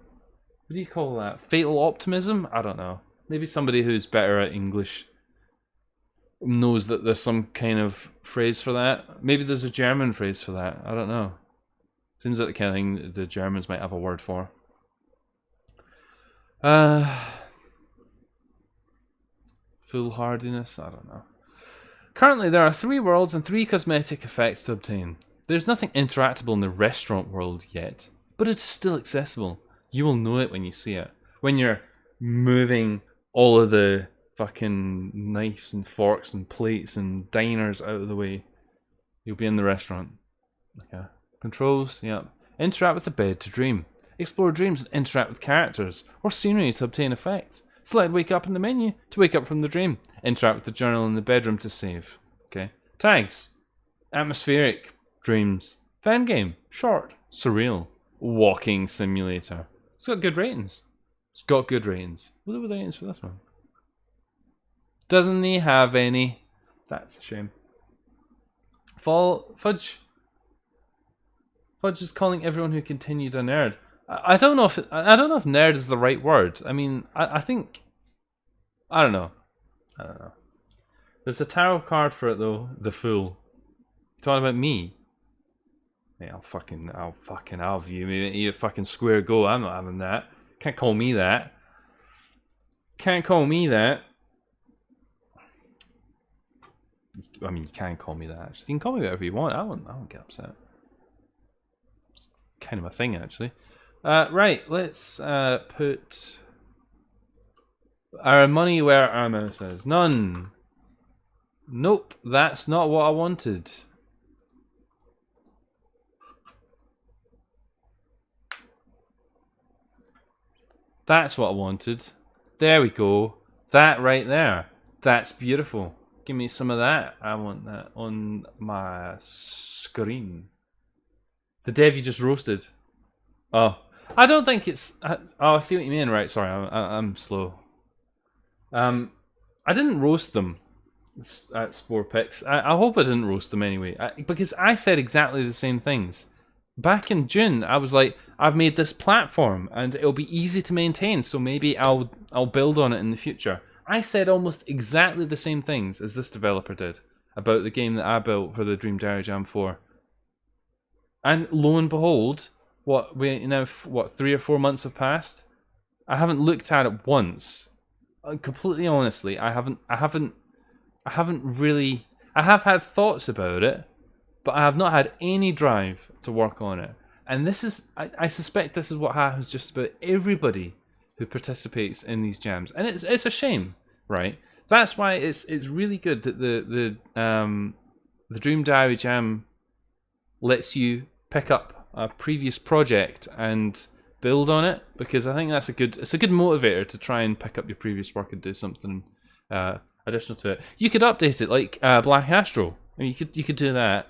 What do you call that? Fatal optimism? I don't know. Maybe somebody who's better at English knows that there's some kind of phrase for that. Maybe there's a German phrase for that. I don't know. Seems like the kind of thing the Germans might have a word for. Foolhardiness? I don't know. Currently, there are 3 worlds and 3 cosmetic effects to obtain. There's nothing interactable in the restaurant world yet, but it is still accessible. You will know it when you see it. When you're moving all of the fucking knives and forks and plates and diners out of the way, you'll be in the restaurant. Okay. Controls, yeah. Interact with the bed to dream. Explore dreams and interact with characters or scenery to obtain effects. Select wake up in the menu to wake up from the dream. Interact with the journal in the bedroom to save. Okay. Tags. Atmospheric. Dreams. Fan game. Short. Surreal. Walking simulator. It's got good ratings. It's got good ratings. What are the ratings for this one? Doesn't he have any? That's a shame. Fudge is calling everyone who continued a nerd. I don't know if nerd is the right word. I mean, I think I don't know. There's a tarot card for it though. The Fool. You talking about me? Hey, I'll view me. You fucking square go. I'm not having that. Can't call me that. Can't call me that. I mean, you can call me that. Actually. You can call me whatever you want. I won't get upset. It's kind of a thing, actually. Right, let's put our money where our mouth is. None. Nope, that's not what I wanted. That's what I wanted. There we go. That right there. That's beautiful. Give me some of that. I want that on my screen. The dev you just roasted. Oh, I don't think it's. Oh, I see what you mean. Right, sorry, I'm slow. I didn't roast them at Spore Picks. I hope I didn't roast them anyway, because I said exactly the same things. Back in June, I was like, I've made this platform and it'll be easy to maintain, so maybe I'll build on it in the future. I said almost exactly the same things as this developer did about the game that I built for the Dream Diary Jam 4. And lo and behold, 3 or 4 months have passed? I haven't looked at it once. Completely honestly, I haven't really. I have had thoughts about it, but I have not had any drive to work on it. And this is, I suspect this is what happens just about everybody who participates in these jams, and it's a shame, right? That's why it's really good that the Dream Diary Jam lets you pick up a previous project and build on it, because I think that's a good motivator to try and pick up your previous work and do something additional to it. You could update it like Black Astro. I mean, you could do that.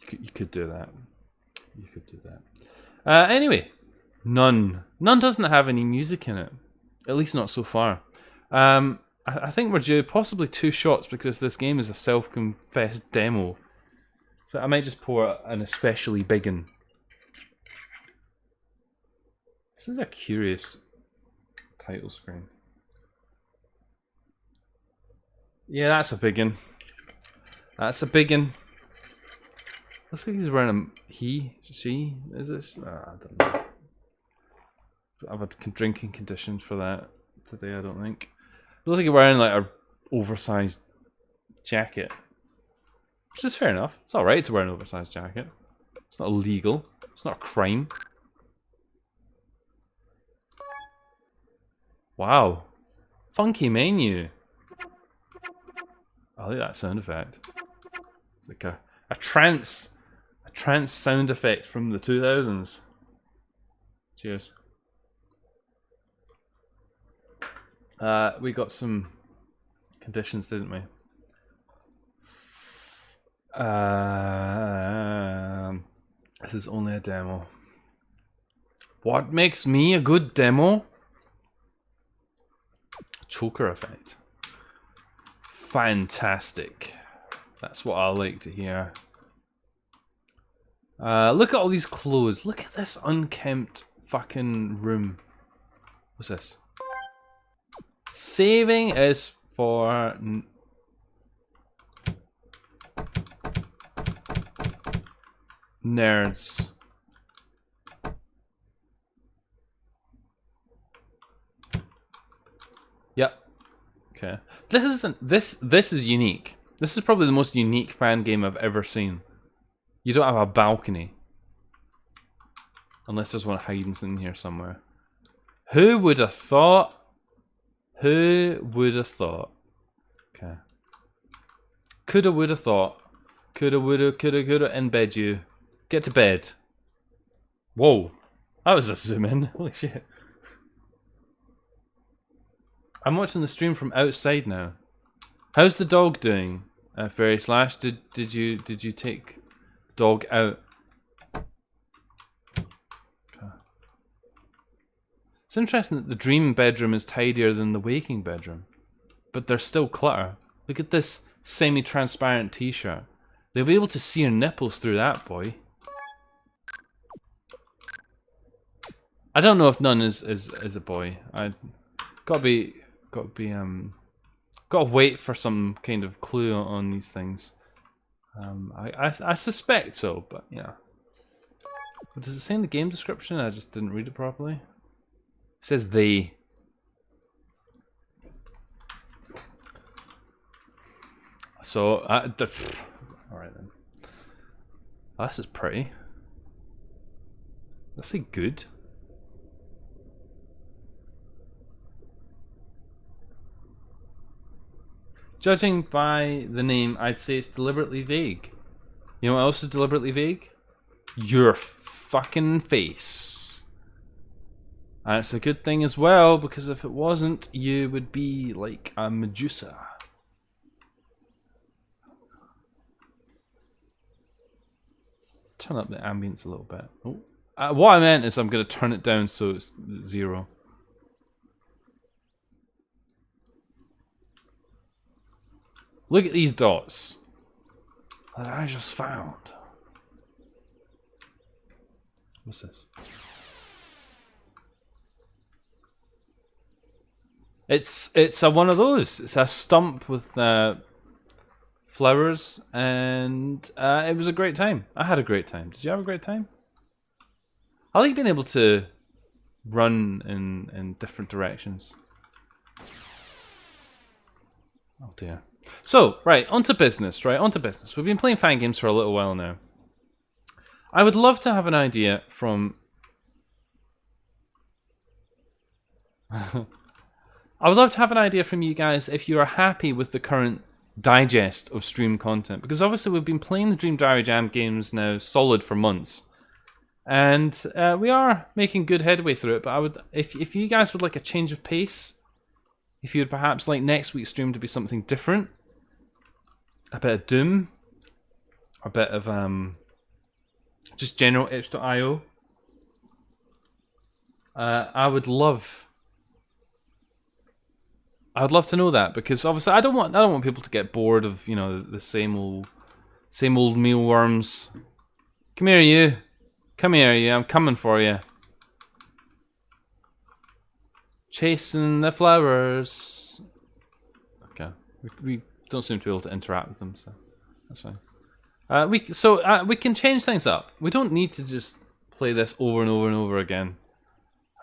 You could do that. You could do that. Anyway, None doesn't have any music in it, at least not so far. I think we're due possibly 2 shots because this game is a self-confessed demo. So I might just pour an especially big one. This is a curious title screen. Yeah, that's a big one. That's a big one. Looks like he's wearing a she. Is this? I don't know. I've had drinking conditions for that today. I don't think. It looks like he's wearing like a oversized jacket, which is fair enough. It's all right to wear an oversized jacket. It's not illegal. It's not a crime. Wow, funky menu. I like that sound effect. It's like a trance sound effect from the 2000s. Cheers. We got some conditions, didn't we? This is only a demo. What makes me a good demo? Choker effect. Fantastic. That's what I like to hear. Look at all these clothes. Look at this unkempt fucking room. What's this? Saving is for nerds. Yep. Okay. This is unique. This is probably the most unique fan game I've ever seen. You don't have a balcony. Unless there's one hiding in here somewhere. Who would have thought? Who would have thought? Okay. Coulda, woulda thought. Coulda, woulda, coulda, coulda, embed you. Get to bed. Whoa. That was a zoom in. Holy shit. I'm watching the stream from outside now. How's the dog doing? Fairy Slash, did you take the dog out? Okay. It's interesting that the dream bedroom is tidier than the waking bedroom, but there's still clutter. Look at this semi-transparent t-shirt. They'll be able to see your nipples through that, boy. I don't know if none is a boy. I gotta wait for some kind of clue on these things. I suspect so, but yeah. But does it say in the game description? I just didn't read it properly. It says they. So, alright then. Oh, this is pretty. Let's say good. Judging by the name, I'd say it's deliberately vague. You know what else is deliberately vague? Your fucking face. And it's a good thing as well, because if it wasn't, you would be like a Medusa. Turn up the ambience a little bit. Oh. What I meant is I'm going to turn it down so it's 0. Look at these dots that I just found. What's this? It's a one of those. It's a stump with flowers, and it was a great time. I had a great time. Did you have a great time? I like being able to run in different directions. Oh dear. So, right, onto business, We've been playing fan games for a little while now. I would love to have an idea from... I would love to have an idea from you guys if you are happy with the current digest of stream content. Because obviously we've been playing the Dream Diary Jam games now solid for months. And we are making good headway through it, but I would, if you guys would like a change of pace, if you would perhaps like next week's stream to be something different, a bit of Doom, a bit of just general itch.io, I would love to know that, because obviously I don't want people to get bored of, you know, the same old mealworms. Come here, you. Come here, you. I'm coming for you. Chasing the flowers. Okay. We don't seem to be able to interact with them, so that's fine. We can change things up. We don't need to just play this over and over and over again.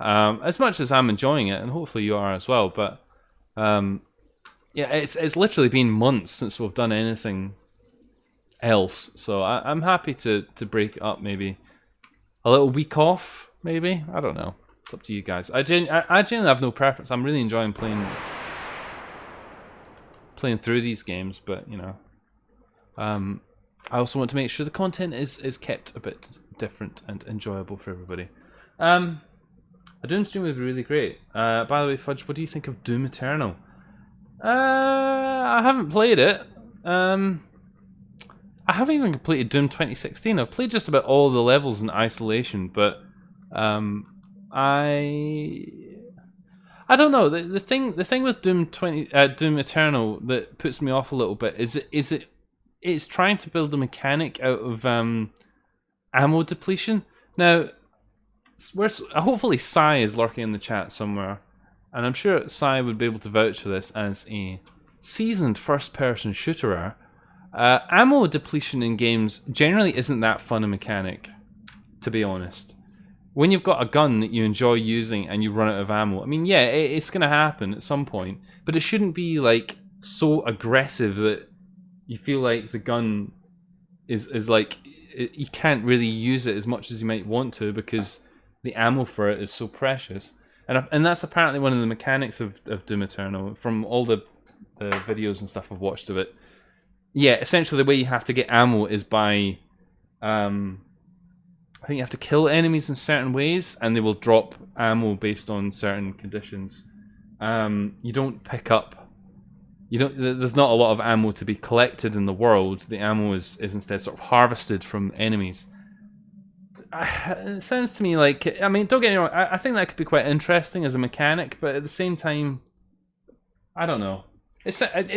As much as I'm enjoying it, and hopefully you are as well. But yeah, it's literally been months since we've done anything else. So I'm happy to break it up. Maybe a little week off. Maybe, I don't know. It's up to you guys. I genuinely have no preference. I'm really enjoying playing through these games, but you know, I also want to make sure the content is kept a bit different and enjoyable for everybody. A Doom stream would be really great. By the way, Fudge, what do you think of Doom Eternal? I haven't played it. I haven't even completed Doom 2016. I've played just about all the levels in isolation, but I don't know. The thing with Doom Eternal that puts me off a little bit is it's trying to build a mechanic out of ammo depletion. Now, hopefully Sai is lurking in the chat somewhere, and I'm sure Sai would be able to vouch for this as a seasoned first-person shooter. Ammo depletion in games generally isn't that fun a mechanic, to be honest. When you've got a gun that you enjoy using and you run out of ammo, I mean, yeah, it's going to happen at some point, but it shouldn't be like so aggressive that you feel like the gun is like you can't really use it as much as you might want to because the ammo for it is so precious. And that's apparently one of the mechanics of Doom Eternal from all the videos and stuff I've watched of it. Yeah, essentially the way you have to get ammo is by I think you have to kill enemies in certain ways, and they will drop ammo based on certain conditions. You don't pick up. There's not a lot of ammo to be collected in the world. The ammo is instead sort of harvested from enemies. It sounds to me like, I mean, don't get me wrong. I think that could be quite interesting as a mechanic, but at the same time, I don't know. It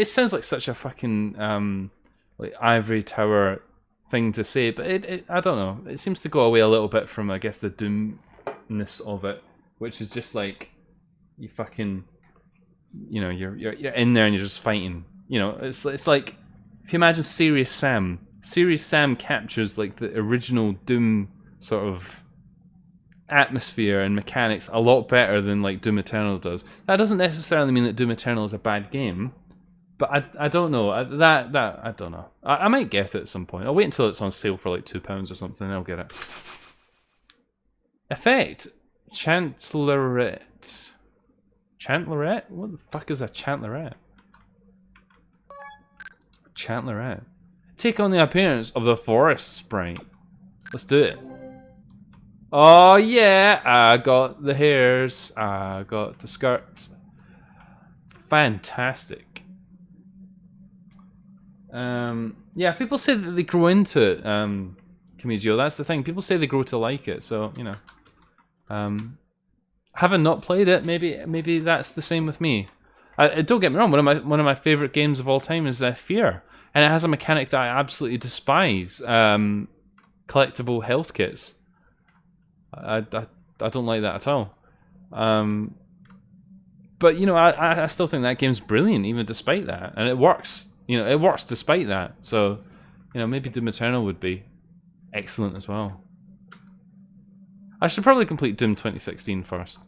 sounds like such a fucking like ivory tower thing to say, but I don't know. It seems to go away a little bit from, I guess, the doomness of it, which is just like you fucking, you know, you're in there and you're just fighting. You know, it's like if you imagine Serious Sam. Serious Sam captures like the original Doom sort of atmosphere and mechanics a lot better than like Doom Eternal does. That doesn't necessarily mean that Doom Eternal is a bad game. But I don't know. I don't know. I might get it at some point. I'll wait until it's on sale for like £2 or something and I'll get it. Effect. Chantlerette. Chantlerette? What the fuck is a Chantlerette? Chantlerette. Take on the appearance of the forest sprite. Let's do it. Oh yeah! I got the hairs. I got the skirts. Fantastic. Yeah, people say that they grow into it, Camizio. That's the thing. People say they grow to like it, so, you know. Having not played it, maybe that's the same with me. Don't get me wrong, one of my favorite games of all time is Fear, and it has a mechanic that I absolutely despise. Collectible health kits. I don't like that at all. But, you know, I still think that game's brilliant, even despite that, and it works. You know, it works despite that. So, you know, maybe Doom Eternal would be excellent as well. I should probably complete Doom 2016 first.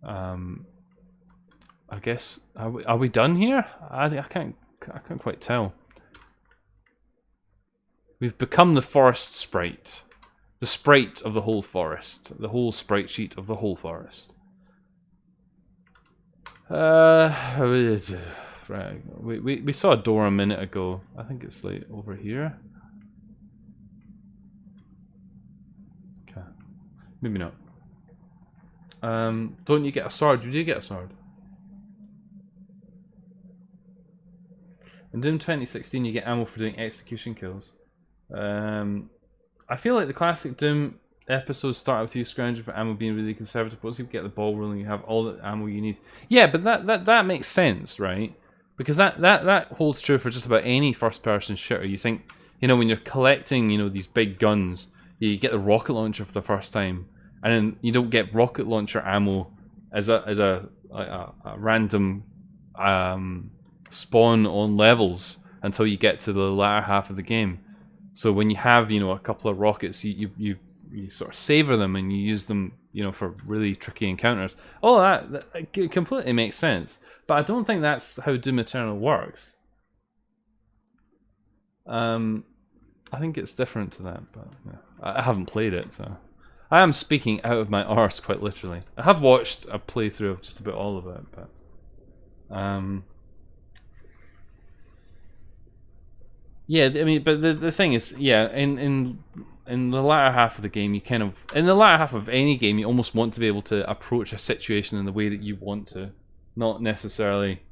I guess are we done here? I can't quite tell. We've become the forest sprite, the sprite of the whole forest, the whole sprite sheet of the whole forest. Right, we saw a door a minute ago. I think it's like over here. Okay, maybe not. Don't you get a sword? Did you get a sword? In Doom 2016, you get ammo for doing execution kills. I feel like the classic Doom episodes start with you scrounging for ammo, being really conservative. Once you get the ball rolling, you have all the ammo you need. Yeah, but that makes sense, right? Because that holds true for just about any first-person shooter. You think, you know, when you're collecting, you know, these big guns, you get the rocket launcher for the first time, and then you don't get rocket launcher ammo as a random spawn on levels until you get to the latter half of the game. So when you have, you know, a couple of rockets, you sort of savor them and you use them, you know, for really tricky encounters. All that it completely makes sense, but I don't think that's how Doom Eternal works. I think it's different to that, but yeah. I haven't played it, so I am speaking out of my arse quite literally. I have watched a playthrough of just about all of it, but yeah, I mean, but the thing is, yeah, in the latter half of the game, you kind of, in the latter half of any game, you almost want to be able to approach a situation in the way that you want to, not necessarily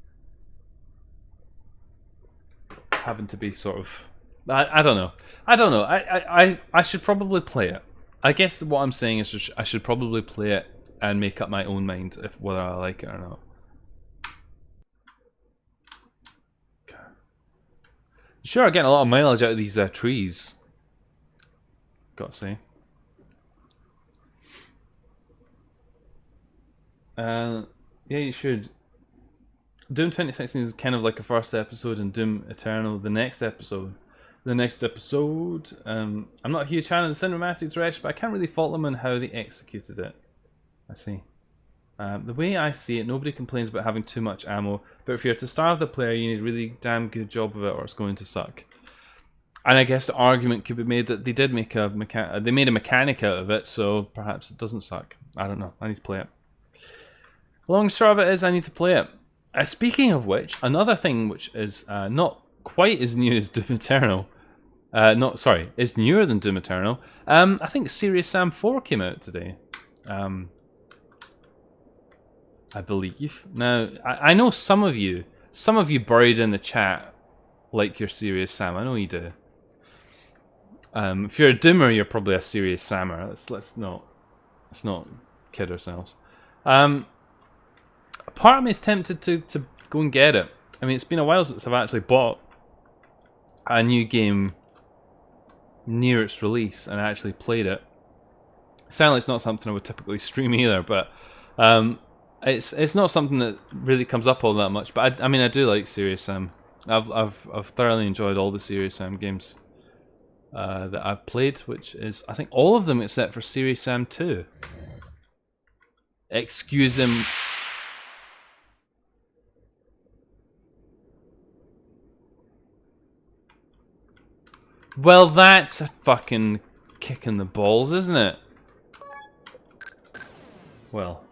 having to be sort of, I don't know. I should probably play it. I guess what I'm saying is I should probably play it and make up my own mind if whether I like it or not. Sure, I'm getting a lot of mileage out of these trees. Gotta say. Yeah, you should. Doom 2016 is kind of like a first episode, and Doom Eternal, the next episode. I'm not a huge fan of the cinematic direction, but I can't really fault them on how they executed it. I see. The way I see it, nobody complains about having too much ammo, but if you're to starve the player, you need a really damn good job of it, or it's going to suck. And I guess the argument could be made that they did make they made a mechanic out of it, so perhaps it doesn't suck. I don't know. I need to play it. Long short of it is, I need to play it. Speaking of which, another thing which is not quite as new as Doom Eternal, is newer than Doom Eternal. I think Serious Sam 4 came out today. I believe. Now, I know some of you buried in the chat like you're Serious Sam. I know you do. If you're a Doomer, you're probably a Serious Sammer. Let's not kid ourselves. Part of me is tempted to go and get it. I mean, it's been a while since I've actually bought a new game near its release and actually played it. Sadly, it's not something I would typically stream either, but it's not something that really comes up all that much. But I mean, I do like Serious Sam. I've thoroughly enjoyed all the Serious Sam games that I've played, which is I think all of them except for Serious Sam 2. Excuse him. Well, that's a fucking kick in the balls, isn't it? Well.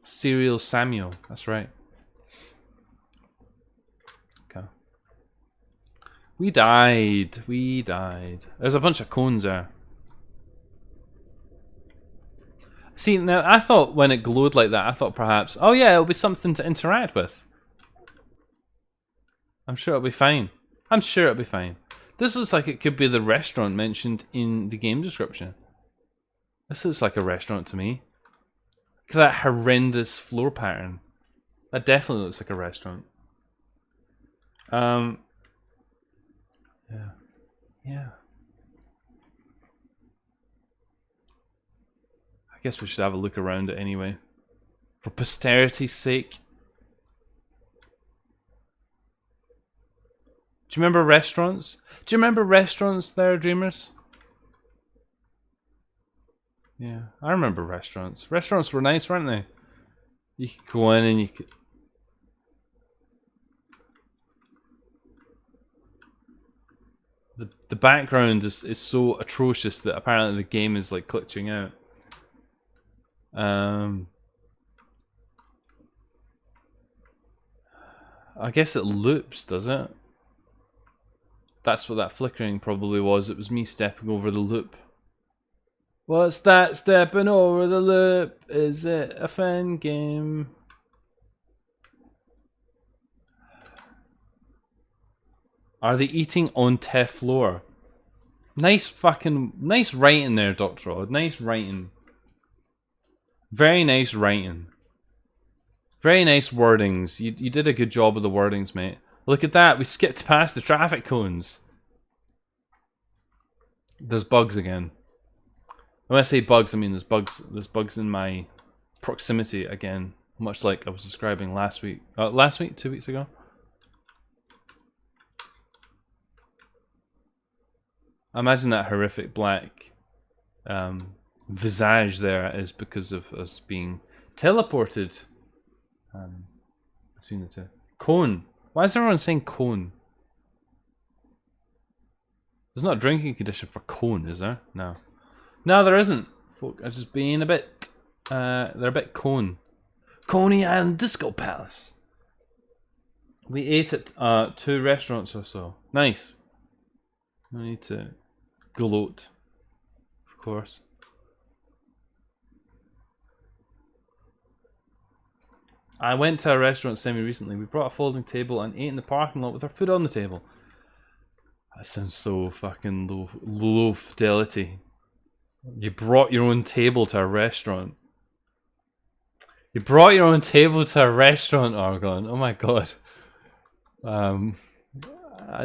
Serial Samuel, that's right. Okay. We died. There's a bunch of cones there. See, now, I thought when it glowed like that, I thought perhaps, oh yeah, it'll be something to interact with. I'm sure it'll be fine. This looks like it could be the restaurant mentioned in the game description. This looks like a restaurant to me. Look at that horrendous floor pattern. That definitely looks like a restaurant. Yeah. I guess we should have a look around it anyway. For posterity's sake. Do you remember restaurants? Do you remember restaurants there, Dreamers? Yeah, I remember restaurants. Restaurants were nice, weren't they? You could go in and you could... The background is so atrocious that apparently the game is like glitching out. I guess it loops, does it? That's what that flickering probably was. It was me stepping over the loop. What's that stepping over the loop? Is it a fan game? Are they eating on Teflor? Nice writing there, Dr. Odd. Nice writing. Very nice writing. Very nice wordings. You did a good job of the wordings, mate. Look at that, we skipped past the traffic cones. There's bugs again. When I say bugs, I mean there's bugs in my proximity again. Much like I was describing last week. 2 weeks ago? I imagine that horrific black visage there is because of us being teleported between the two. Cone. Why is everyone saying cone? There's not a drinking condition for cone, is there? No. No, there isn't. Folk are just being a bit... they're a bit cone. Coney Island Disco Palace. We ate at 2 restaurants or so. Nice. No need to gloat, of course. I went to a restaurant semi-recently. We brought a folding table and ate in the parking lot with our food on the table. That sounds so fucking low fidelity. You brought your own table to a restaurant. You brought your own table to a restaurant, Argon. Oh my god. I'm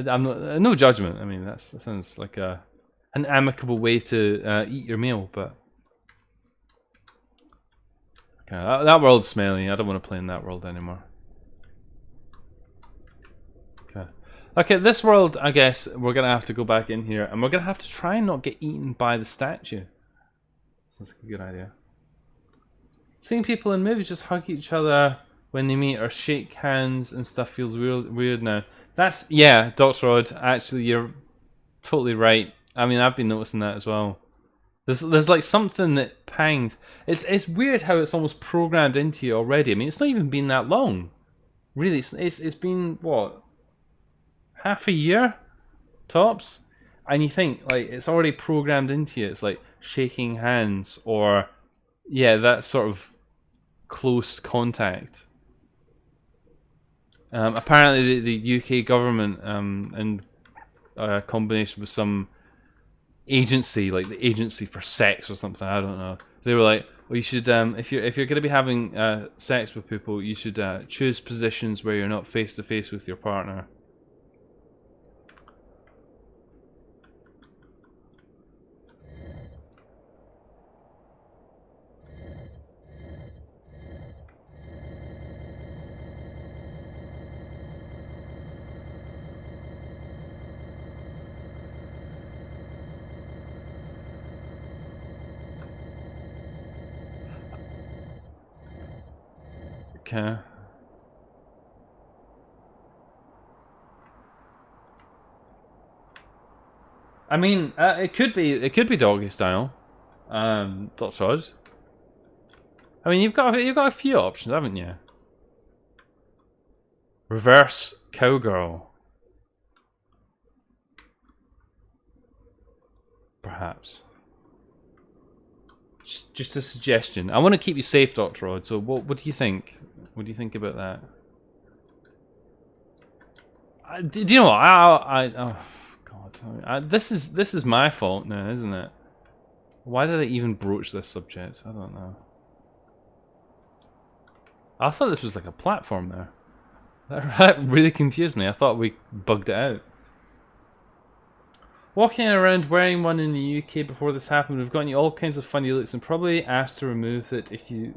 not, no judgment. I mean, that sounds like an amicable way to eat your meal, but okay, that world's smelly. I don't want to play in that world anymore. Okay, this world, I guess we're gonna have to go back in here, and we're gonna have to try and not get eaten by the statue. Sounds like a good idea. Seeing people in movies just hug each other when they meet or shake hands and stuff feels weird now. That's, yeah, Dr. Rod, actually you're totally right. I mean, I've been noticing that as well. There's like something that pangs. It's weird how it's almost programmed into you already. I mean, it's not even been that long. Really, it's been, what, half a year? Tops? And you think, like, it's already programmed into you. It's like shaking hands or, yeah, that sort of close contact. Apparently the UK government, in combination with some agency, like the Agency for Sex or something, I don't know. They were like, well, you should, if you're going to be having sex with people, you should choose positions where you're not face to face with your partner. Okay. I mean, it could be doggy style, Dr. Odd. I mean, you've got a few options, haven't you? Reverse cowgirl, perhaps. Just a suggestion. I want to keep you safe, Dr. Odd. So, what do you think? What do you think about that? Do you know what? Oh God, this is my fault now, isn't it? Why did I even broach this subject? I don't know. I thought this was like a platform there. That really confused me. I thought we bugged it out. Walking around wearing one in the UK before this happened, we've gotten you all kinds of funny looks and probably asked to remove it if you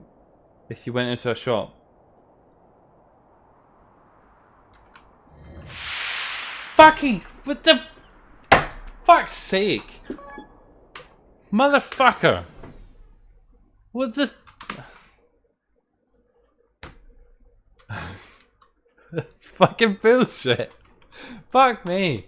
went into a shop. Fucking, what the fuck's sake, motherfucker! What the? That's fucking bullshit. Fuck me.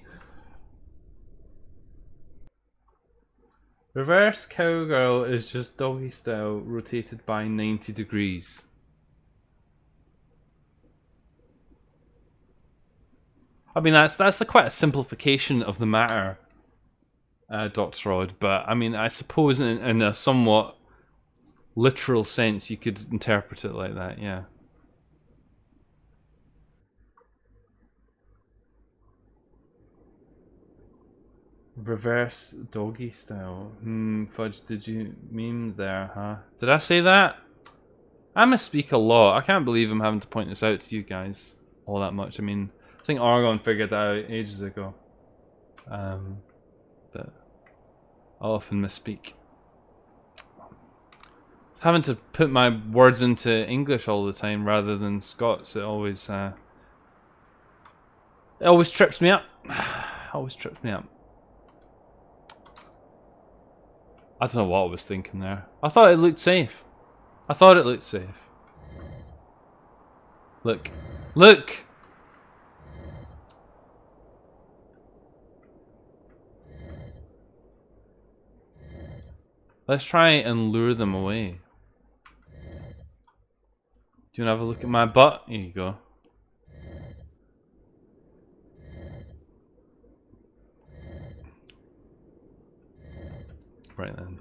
Reverse cowgirl is just doggy style rotated by 90 degrees. I mean, that's quite a simplification of the matter, Dr. Rod, but I mean, I suppose in a somewhat literal sense you could interpret it like that, yeah. Reverse doggy style. Fudge, did you meme there, huh? Did I say that? I misspeak a lot. I can't believe I'm having to point this out to you guys all that much. I mean, I think Argon figured that out ages ago. But I often misspeak. Having to put my words into English all the time rather than Scots, it always trips me up. Always trips me up. I don't know what I was thinking there. I thought it looked safe. I thought it looked safe. Look. Look! Let's try and lure them away. Do you want to have a look at my butt? Here you go. Right then.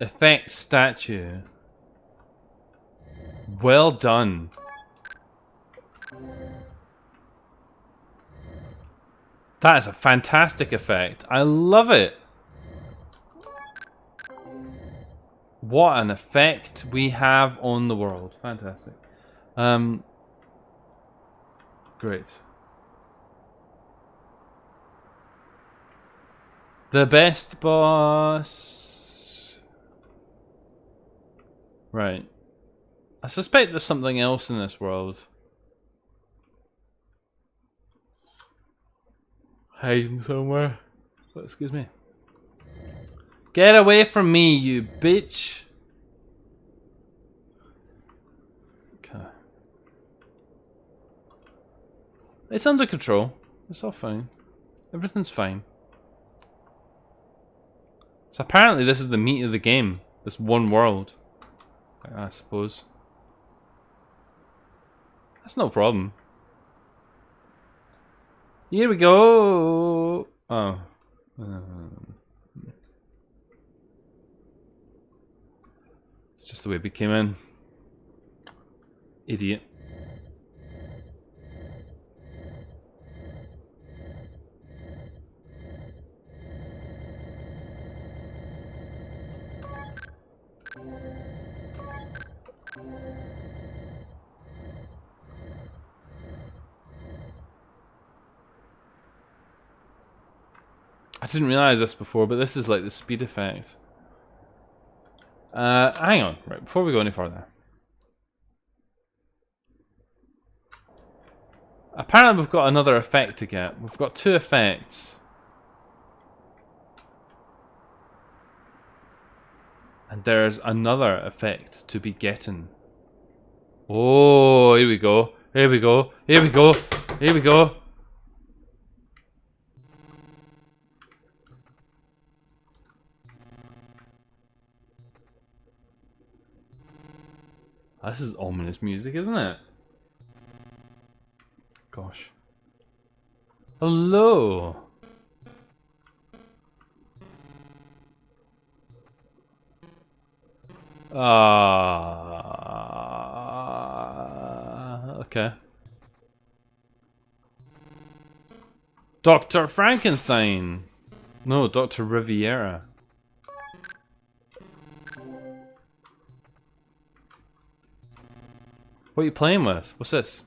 Effect statue. Well done. That is a fantastic effect. I love it. What an effect we have on the world. Fantastic. Great. The best boss. Right. I suspect there's something else in this world. Hiding somewhere. Oh, excuse me. Get away from me, you bitch. Okay. It's under control. It's all fine. Everything's fine. So apparently this is the meat of the game. This one world. I suppose. That's no problem. Here we go. Oh. It's just the way we came in. Idiot. I didn't realize this before, but this is like the speed effect. Hang on, right, before we go any further. Apparently we've got another effect to get. We've got two effects. And there's another effect to be getting. Oh, here we go. Here we go. Here we go. Here we go. This is ominous music, isn't it? Gosh. Hello. Okay. Dr. Frankenstein. No, Dr. Riviera. What are you playing with? What's this?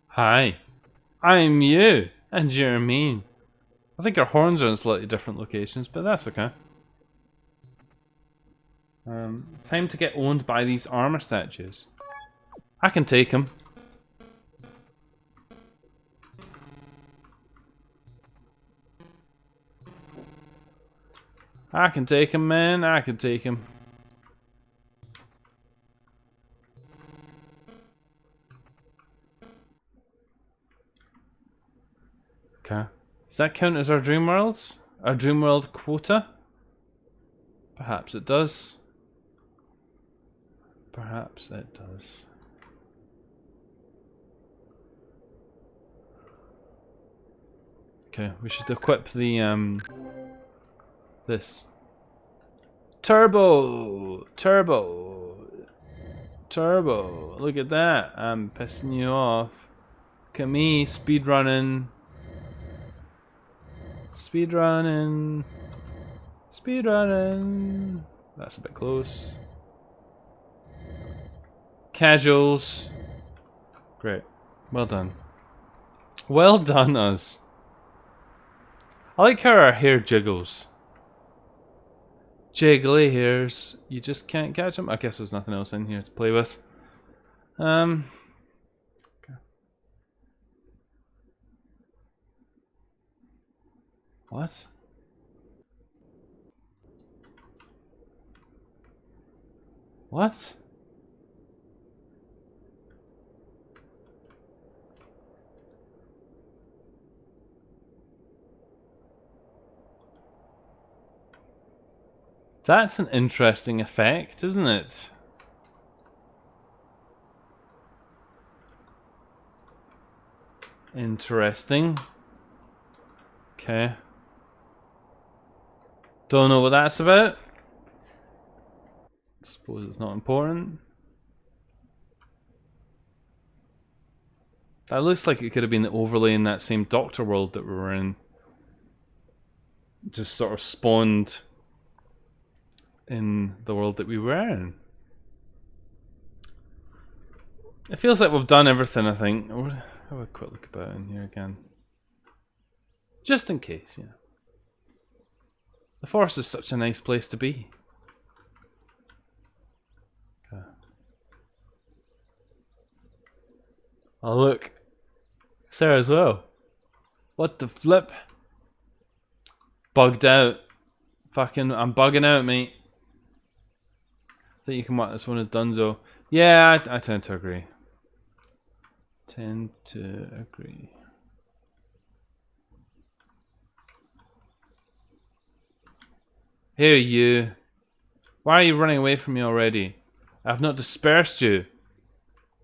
Hi, I'm you, and you're me. I think our horns are in slightly different locations, but that's okay. Time to get owned by these armor statues. I can take them. I can take him, man. I can take him. Okay. Does that count as our dream worlds? Our dream world quota? Perhaps it does. Perhaps it does. Okay, we should equip the this. Turbo! Turbo! Turbo! Look at that! I'm pissing you off. Look at me, speedrunning. Speedrunning. Speedrunning. That's a bit close. Casuals. Great. Well done. Well done, us. I like how our hair jiggles. Jiggly hairs. You just can't catch them. I guess there's nothing else in here to play with. Okay. What? What? That's an interesting effect, isn't it? Interesting. Okay. Don't know what that's about. Suppose it's not important. That looks like it could have been the overlay in that same Doctor world that we were in. Just sort of spawned in the world that we were in. It feels like we've done everything, I think. I'll have a quick look about in here again. Just in case, yeah. The forest is such a nice place to be. Okay. Oh look. It's there as well. What the flip? Bugged out. Fucking, I'm bugging out, mate. I think you can mark this one as Dunzo. Yeah, I tend to agree. Tend to agree. Here, you. Why are you running away from me already? I have not dispersed you.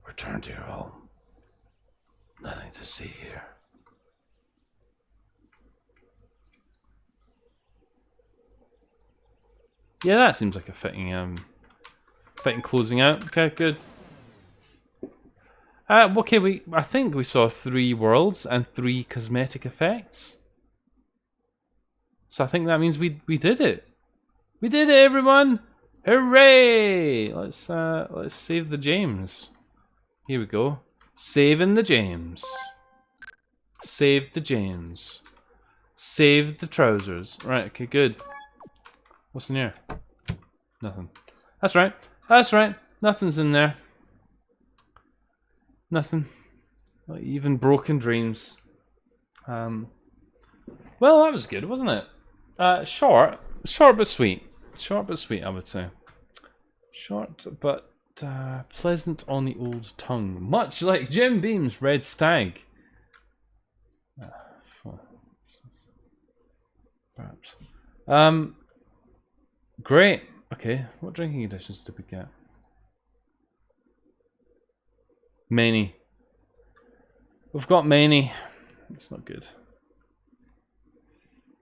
Return to your home. Nothing to see here. Yeah, that seems like a fitting closing out. Okay, good. Okay, I think we saw 3 worlds and 3 cosmetic effects. So I think that means we did it. We did it, everyone! Hooray! Let's save the James. Here we go. Saving the James. Saved the James. Saved the trousers. Right, okay, good. What's in here? Nothing. That's right. That's right. Nothing's in there. Nothing. Not even broken dreams. Well, that was good, wasn't it? Short but sweet. Short but sweet, I would say. Short but pleasant on the old tongue. Much like Jim Beam's Red Stag. Perhaps. Great. Okay, what drinking additions did we get? Many. We've got many. It's not good.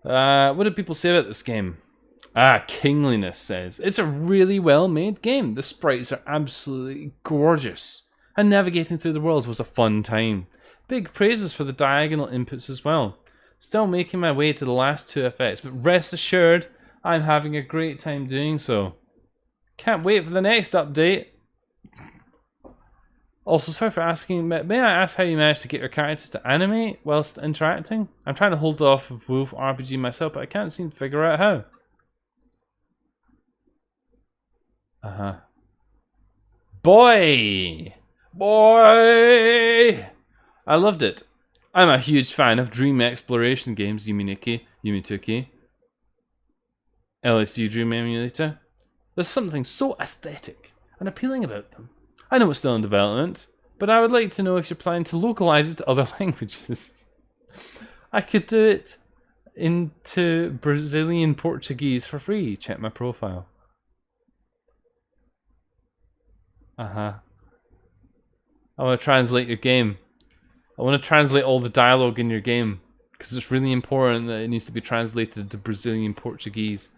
What did people say about this game? Kingliness says, it's a really well made game. The sprites are absolutely gorgeous. And navigating through the worlds was a fun time. Big praises for the diagonal inputs as well. Still making my way to the last 2 effects, but rest assured, I'm having a great time doing so. Can't wait for the next update. Also, sorry for asking, may I ask how you managed to get your character to animate whilst interacting? I'm trying to hold off of Wolf RPG myself, but I can't seem to figure out how. Boy! I loved it. I'm a huge fan of dream exploration games, Yumituki. LSU Dream Emulator. There's something so aesthetic and appealing about them. I know it's still in development, but I would like to know if you're planning to localize it to other languages. I could do it into Brazilian Portuguese for free. Check my profile. I want to translate your game. I want to translate all the dialogue in your game, because it's really important that it needs to be translated to Brazilian Portuguese.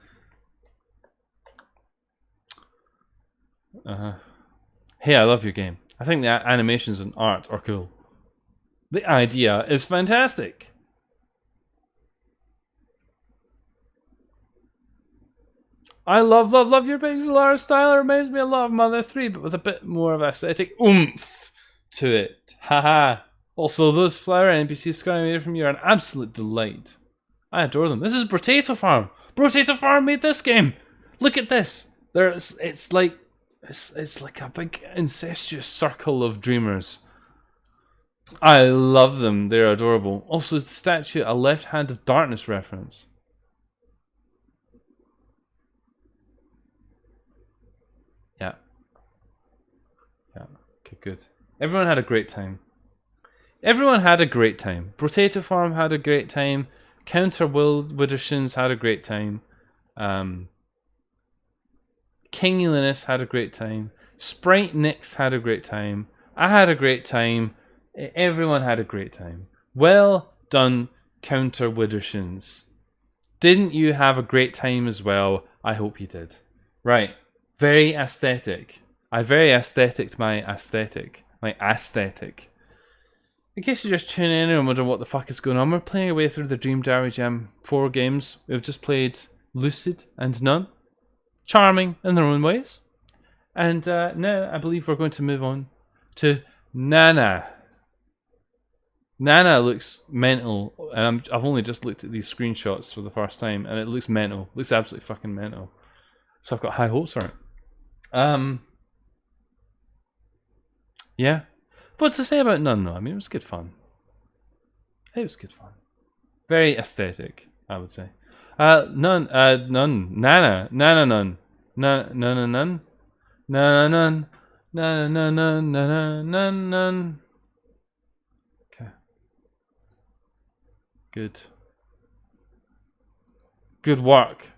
Hey, I love your game. I think the animations and art are cool. The idea is fantastic. I love your pixel art style. It reminds me a lot of Mother 3, but with a bit more of aesthetic oomph to it. Haha. Also, those flower NPCs scurrying away from you are an absolute delight. I adore them. This is Potato Farm. Potato Farm made this game. Look at this. It's like a big incestuous circle of dreamers. I love them. They're adorable. Also, is the statue a Left Hand of Darkness reference? Yeah. Yeah. Okay, good. Everyone had a great time. Everyone had a great time. Potato Farm had a great time. Counter Widdershins had a great time. King Linus had a great time. Sprite Nix had a great time. I had a great time. Everyone had a great time. Well done, Counter Widdershins. Didn't you have a great time as well? I hope you did. Right. Very aesthetic. I very aesthetic my aesthetic. My aesthetic. In case you're just tuning in and wondering what the fuck is going on, we're playing our way through the Dream Diary Jam 4 games. We've just played Lucid and None. Charming in their own ways. And now I believe we're going to move on to Nana. Nana looks mental, and I've only just looked at these screenshots for the first time, and it looks mental. It looks absolutely fucking mental. So I've got high hopes for it. Yeah. What's to say about None, though? I mean, it was good fun. It was good fun. Very aesthetic, I would say. None. Nana. None. None. None. Okay. Good. Good work.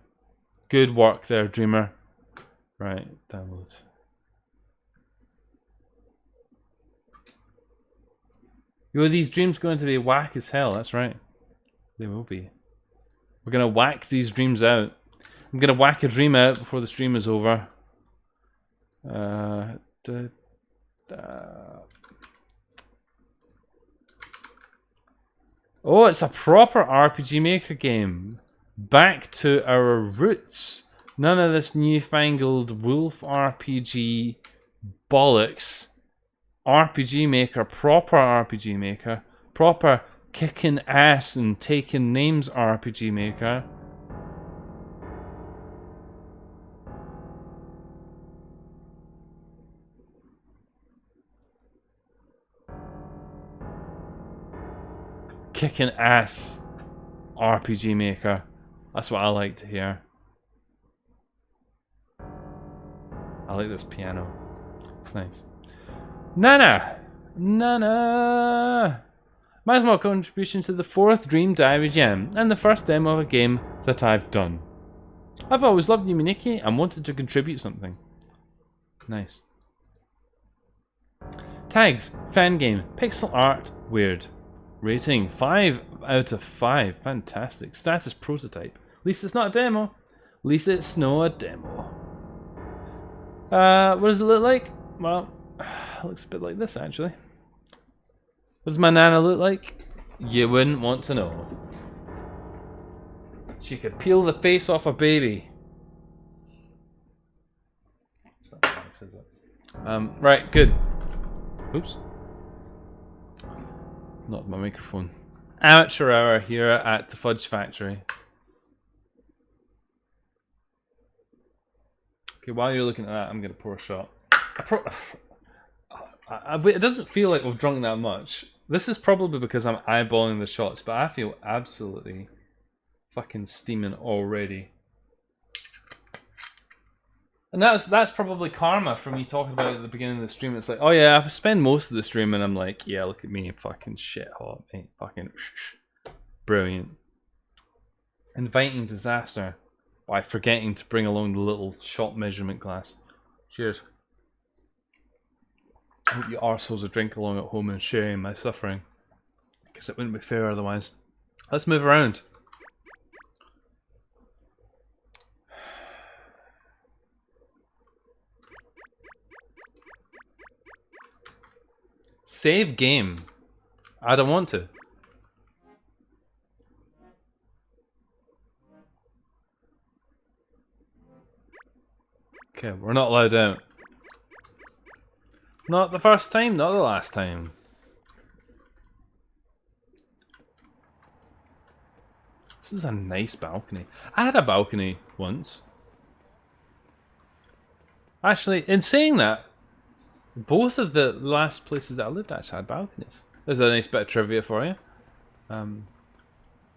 Good work there, Dreamer. Right, download. Yo, these dreams going to be whack as hell, that's right. They will be. We're gonna whack these dreams out. I'm gonna whack a dream out before the stream is over. Oh, it's a proper RPG Maker game. Back to our roots. None of this newfangled wolf RPG bollocks. RPG Maker, proper RPG Maker. Proper kicking ass and taking names RPG Maker. Kicking ass RPG Maker. That's what I like to hear. I like this piano. It's nice. Nana! Nana! My small contribution to the 4th Dream Diary Jam and the first demo of a game that I've done. I've always loved Yuminiki and wanted to contribute something. Nice. Tags, fan game, pixel art, weird. Rating, 5 out of 5. Fantastic. Status prototype. At least it's not a demo. At least it's not a demo. What does it look like? Well, it looks a bit like this actually. What does my Nana look like? You wouldn't want to know. She could peel the face off a baby. It's not nice, is it? Right, good. Oops. Not my microphone. Amateur hour here at the Fudge Factory. Okay, while you're looking at that, I'm going to pour a shot. It doesn't feel like we've drunk that much. This is probably because I'm eyeballing the shots, but I feel absolutely fucking steaming already. And that's probably karma for me talking about it at the beginning of the stream. It's like, oh yeah, I spend most of the stream and I'm like, yeah, look at me, fucking shit hot, mate. Fucking brilliant. Inviting disaster by forgetting to bring along the little shot measurement glass. Cheers. I hope you arseholes will drink along at home and sharing my suffering. Because it wouldn't be fair otherwise. Let's move around. Save game. I don't want to. Okay, we're not allowed out. Not the first time, not the last time. This is a nice balcony. I had a balcony once. Actually, in saying that, both of the last places that I lived actually had balconies. There's a nice bit of trivia for you.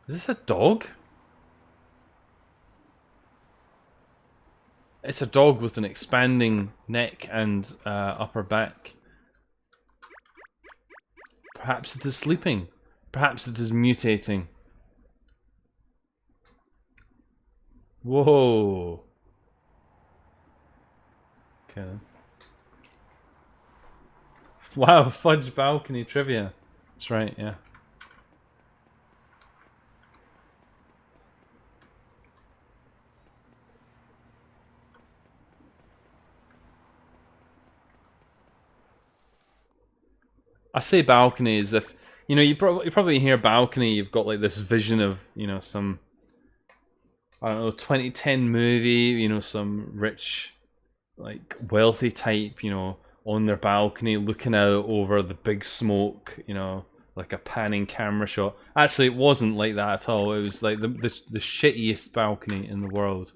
Is this a dog? It's a dog with an expanding neck and upper back. Perhaps it is sleeping. Perhaps it is mutating. Whoa. Okay. Wow, fudge balcony trivia. That's right, yeah. I say balcony as if, you know, you probably hear balcony, you've got like this vision of, you know, some, I don't know, 2010 movie, you know, some rich, like, wealthy type, you know, on their balcony looking out over the big smoke, you know, like a panning camera shot. Actually, it wasn't like that at all. It was like the shittiest balcony in the world,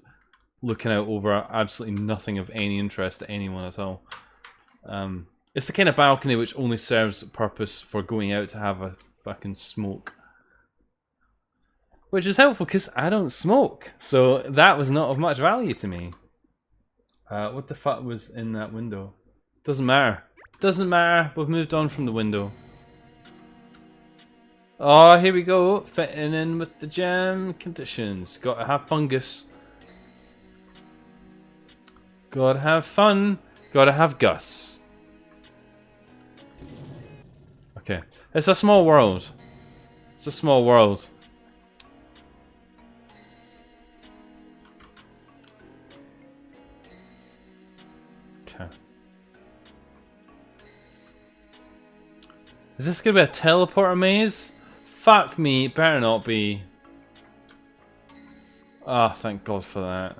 looking out over absolutely nothing of any interest to anyone at all. It's the kind of balcony which only serves a purpose for going out to have a fucking smoke. Which is helpful because I don't smoke, so that was not of much value to me. What the fuck was in that window? Doesn't matter. Doesn't matter. We've moved on from the window. Oh, here we go. Fitting in with the jam conditions. Gotta have fungus. Gotta have fun. Gotta have Gus. Okay. It's a small world. It's a small world. Okay. Is this gonna be a teleporter maze? Fuck me, it better not be. Ah, oh, thank God for that.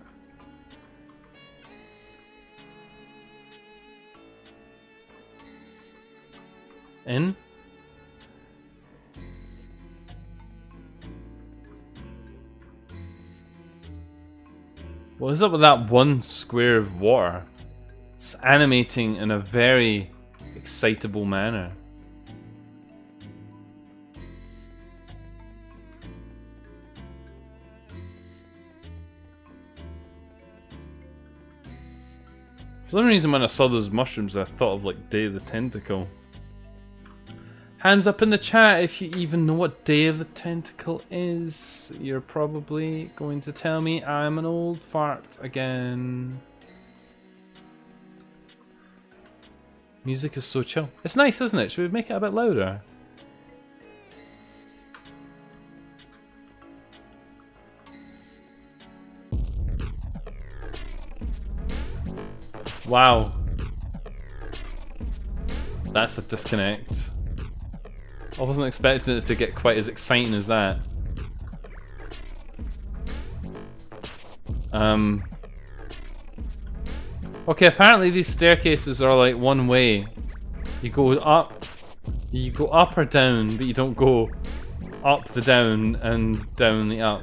In? What is up with that one square of water? It's animating in a very excitable manner. For some reason when I saw those mushrooms I thought of like Day of the Tentacle. Hands up in the chat if you even know what Day of the Tentacle is. You're probably going to tell me I'm an old fart again. Music is so chill. It's nice, isn't it? Should we make it a bit louder? Wow. That's a disconnect. I wasn't expecting it to get quite as exciting as that. Okay, apparently these staircases are like one way. You go up or down, but you don't go up the down and down the up.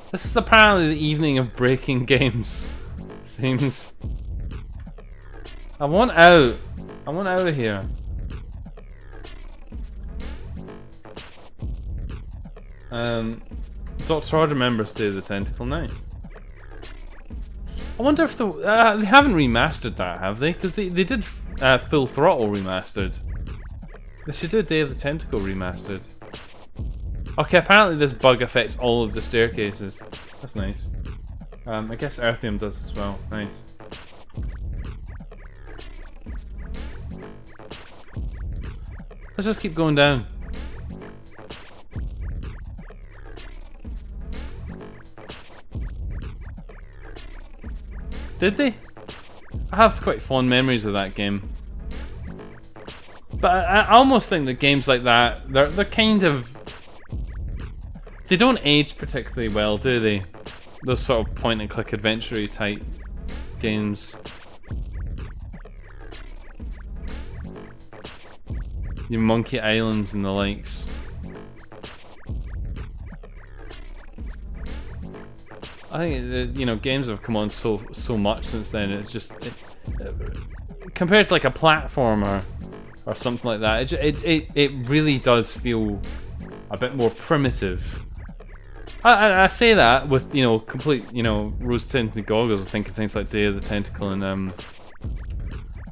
This is apparently the evening of breaking games. Seems. I want out. I want out of here. Dr. Odd remembers Day of the Tentacle. Nice. I wonder if they haven't remastered that, have they? Because they did Full Throttle remastered. They should do Day of the Tentacle remastered. Okay, apparently this bug affects all of the staircases. That's nice. I guess Earthium does as well. Nice. Let's just keep going down. Did they? I have quite fond memories of that game. But I almost think that games like that, they're kind of... They don't age particularly well, do they? Those sort of point-and-click adventure-y type games. Your Monkey Islands and the likes. I think, you know, games have come on so much since then. It's just... compared to like a platformer or something like that, it really does feel a bit more primitive. I say that with, you know, complete, you know, rose-tinted goggles. I think of things like Day of the Tentacle and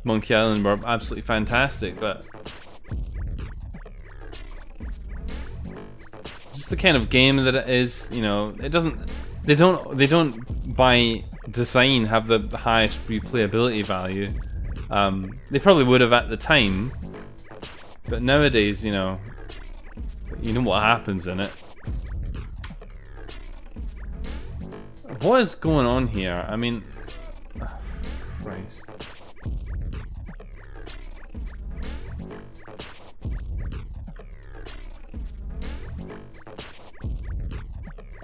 Monkey Island were absolutely fantastic, but just the kind of game that it is, you know, it doesn't. They don't by design have the highest replayability value. They probably would have at the time, but nowadays, you know what happens in it. What is going on here? I mean, oh, Christ.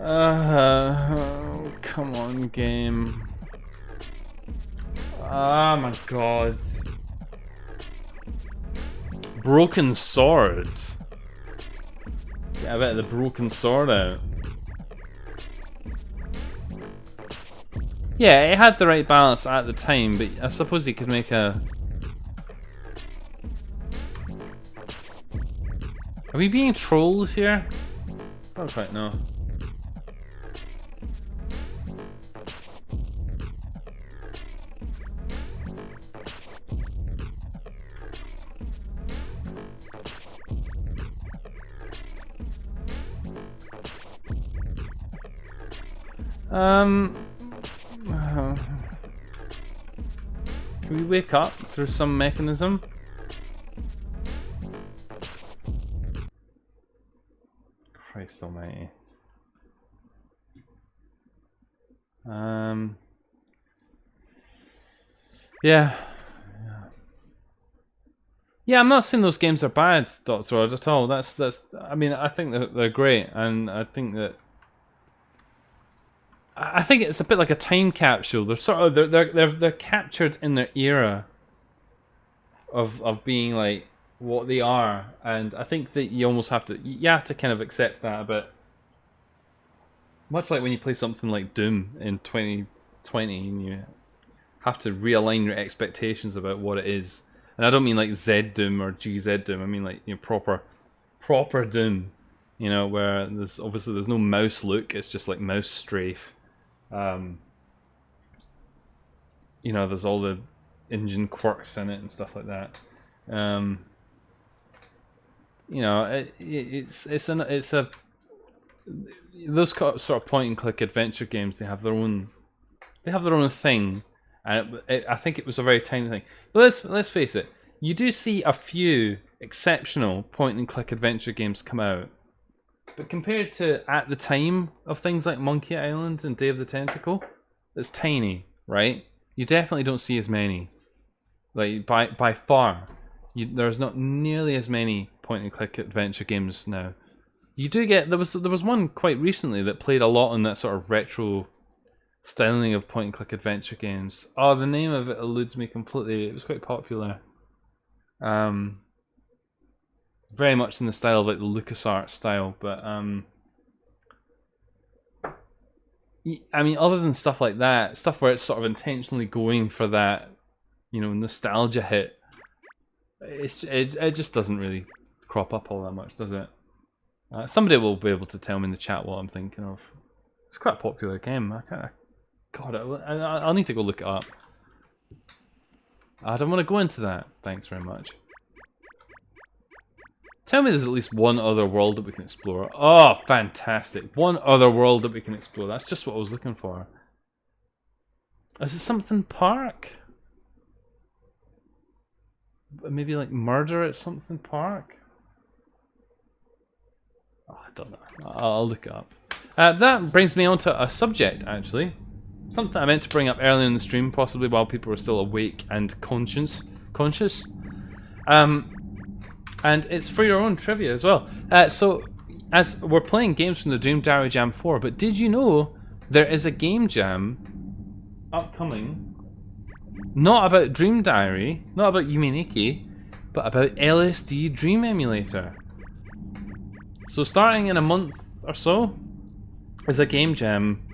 Oh, come on, game. Oh my god. Broken sword. Get a bit of the broken sword out. Yeah, it had the right balance at the time, but I suppose you could make a... Are we being trolls here? I don't quite know. Can we wake up through some mechanism? Christ almighty. Yeah. Yeah, I'm not saying those games are bad, Dr. Odd, at all. That's. I mean, I think that they're great, and I think that. I think it's a bit like a time capsule. They're sort of they're captured in their era of being like what they are, and I think that you almost have to kind of accept that a bit. Much like when you play something like Doom in 2020, and you have to realign your expectations about what it is. And I don't mean like Z Doom or GZ Doom. I mean like, you know, proper Doom. You know, where there's no mouse look. It's just like mouse strafe. You know, there's all the engine quirks in it and stuff like that. You know, those sort of point and click adventure games. They have their own thing, and I think it was a very tiny thing. But let's face it. You do see a few exceptional point and click adventure games come out. But compared to at the time of things like Monkey Island and Day of the Tentacle, it's tiny, right? You definitely don't see as many. Like by far, there's not nearly as many point and click adventure games now. You do get there was one quite recently that played a lot on that sort of retro styling of point and click adventure games. Oh, the name of it eludes me completely. It was quite popular. Very much in the style of like the LucasArts style, but I mean, other than stuff like that, stuff where it's sort of intentionally going for that, you know, nostalgia hit, it just doesn't really crop up all that much, does it? Somebody will be able to tell me in the chat what I'm thinking of. It's quite a popular game. God, I'll need to go look it up. I don't want to go into that. Thanks very much. Tell me there's at least one other world that we can explore. Oh, fantastic. One other world that we can explore. That's just what I was looking for. Is it something park? Maybe like murder at something park? Oh, I don't know. I'll look it up. That brings me on to a subject, actually. something I meant to bring up earlier in the stream, possibly while people were still awake and conscious. And it's for your own trivia as well. So, as we're playing games from the Dream Diary Jam 4, but did you know there is a game jam upcoming, not about Dream Diary, not about Yume Nikki, but about LSD Dream Emulator. So starting in a month or so is a game jam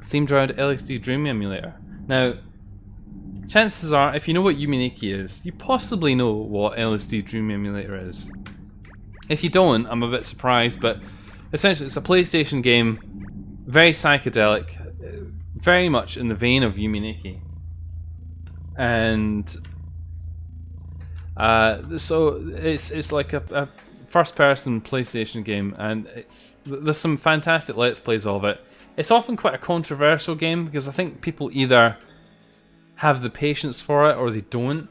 themed around LSD Dream Emulator. Now, chances are, if you know what Yume Nikki is, you possibly know what LSD Dream Emulator is. If you don't, I'm a bit surprised, but essentially it's a PlayStation game, very psychedelic, very much in the vein of Yume Nikki. And so it's like a first-person PlayStation game, and there's some fantastic Let's Plays of it. It's often quite a controversial game because I think people either have the patience for it or they don't.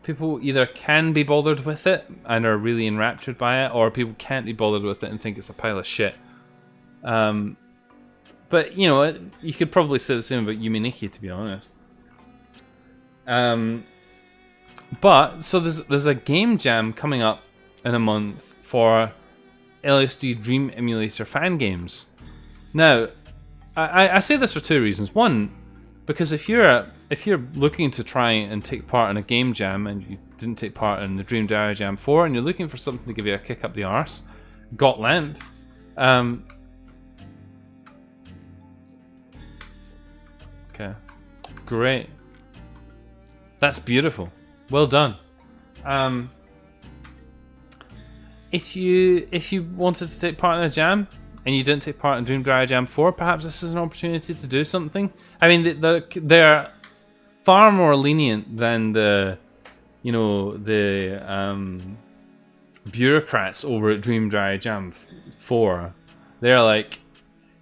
People either can be bothered with it and are really enraptured by it, or people can't be bothered with it and think it's a pile of shit. But you know, you could probably say the same about Yume Nikki, to be honest. But so there's a game jam coming up in a month for LSD Dream Emulator fan games. Now, I say this for two reasons. One, because if you're looking to try and take part in a game jam and you didn't take part in the Dream Diary Jam 4 and you're looking for something to give you a kick up the arse, got lamp. Okay, great. That's beautiful. Well done. If you wanted to take part in a jam and you didn't take part in Dream Diary Jam 4, perhaps this is an opportunity to do something. I mean, they're far more lenient than the bureaucrats over at Dream Diary Jam 4. They're like,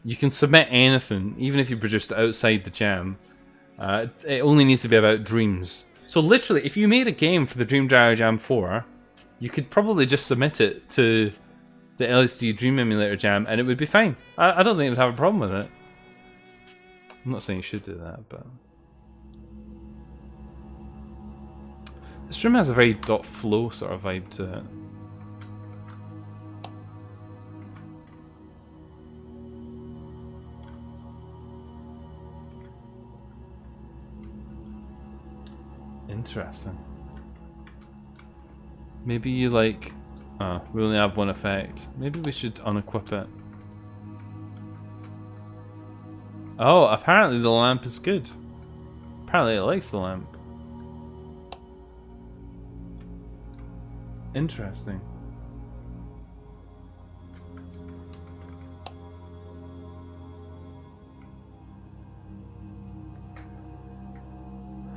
you can submit anything, even if you produced it outside the jam. It only needs to be about dreams. So literally, if you made a game for the Dream Diary Jam 4, you could probably just submit it to the LSD Dream Emulator Jam and it would be fine. I don't think it would have a problem with it. I'm not saying you should do that, but... This room has a very .flow sort of vibe to it. Interesting. Maybe you like... Oh, we only have one effect. Maybe we should unequip it. Oh, apparently the lamp is good. Apparently it likes the lamp. Interesting.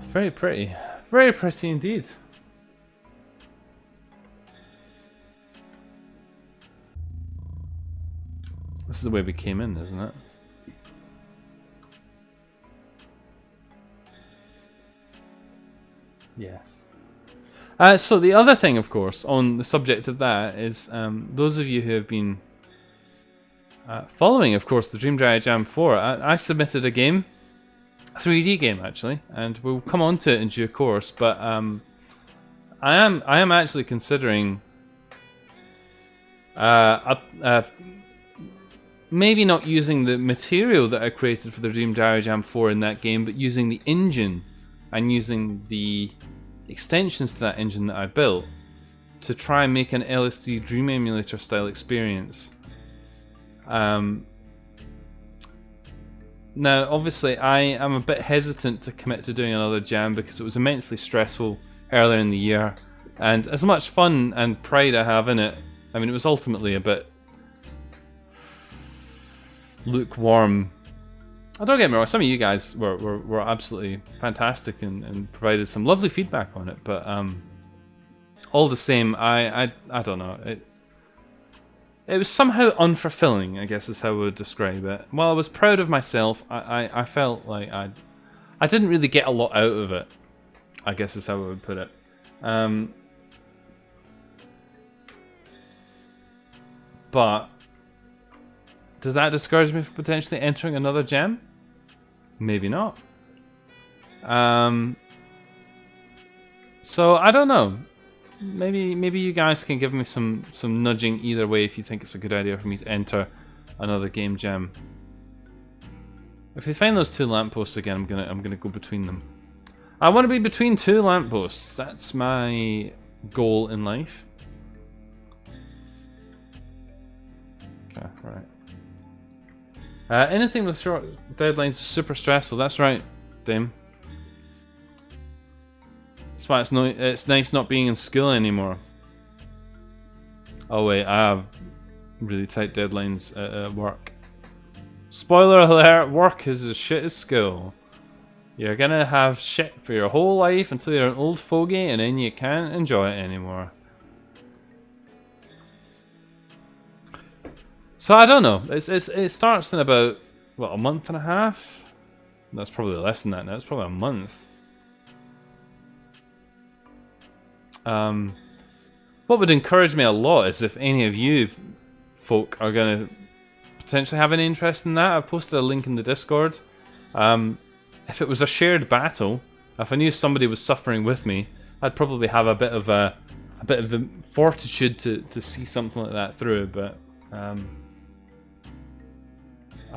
Very pretty. Very pretty indeed. This is the way we came in, isn't it? Yes. So the other thing, of course, on the subject of that is those of you who have been following, of course, the Dream Diary Jam 4. I submitted a game, a 3D game actually, and we'll come on to it in due course. But I am actually considering maybe not using the material that I created for the Dream Diary Jam 4 in that game, but using the engine and using the extensions to that engine that I built to try and make an LSD Dream Emulator style experience. Now, obviously, I am a bit hesitant to commit to doing another jam because it was immensely stressful earlier in the year, and as much fun and pride I have in it, I mean, it was ultimately a bit lukewarm. Oh, don't get me wrong, some of you guys were absolutely fantastic and provided some lovely feedback on it, but all the same, I don't know. It was somehow unfulfilling, I guess is how I would describe it. While I was proud of myself, I felt like I didn't really get a lot out of it, I guess is how I would put it. But does that discourage me from potentially entering another jam? maybe not. So I don't know. Maybe you guys can give me some nudging either way if you think it's a good idea for me to enter another game jam. If we find those two lampposts again, I'm gonna go between them. I want to be between two lampposts. That's my goal in life. Okay, right. Anything with short deadlines is super stressful. That's right, Dame. That's why it's nice not being in school anymore. Oh wait, I have really tight deadlines at work. Spoiler alert, work is as shit as school. You're gonna have shit for your whole life until you're an old fogey and then you can't enjoy it anymore. So I don't know, it starts in about, what, a month and a half? That's probably less than that now, it's probably a month. What would encourage me a lot is if any of you folk are gonna potentially have any interest in that. I've posted a link in the Discord. If it was a shared battle, if I knew somebody was suffering with me, I'd probably have a bit of the fortitude to see something like that through. But I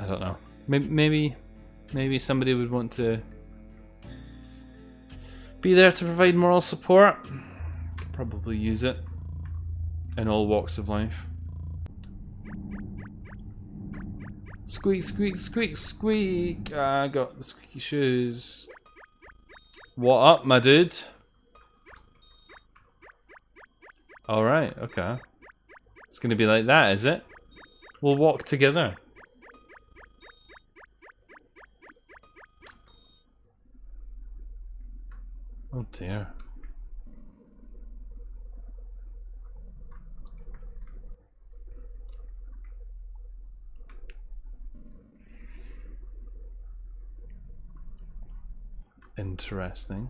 don't know. Maybe somebody would want to be there to provide moral support. Could probably use it in all walks of life. Squeak, squeak, squeak, squeak. I got the squeaky shoes. What up, my dude? Alright, okay. It's gonna be like that, is it? We'll walk together. Oh dear. Interesting.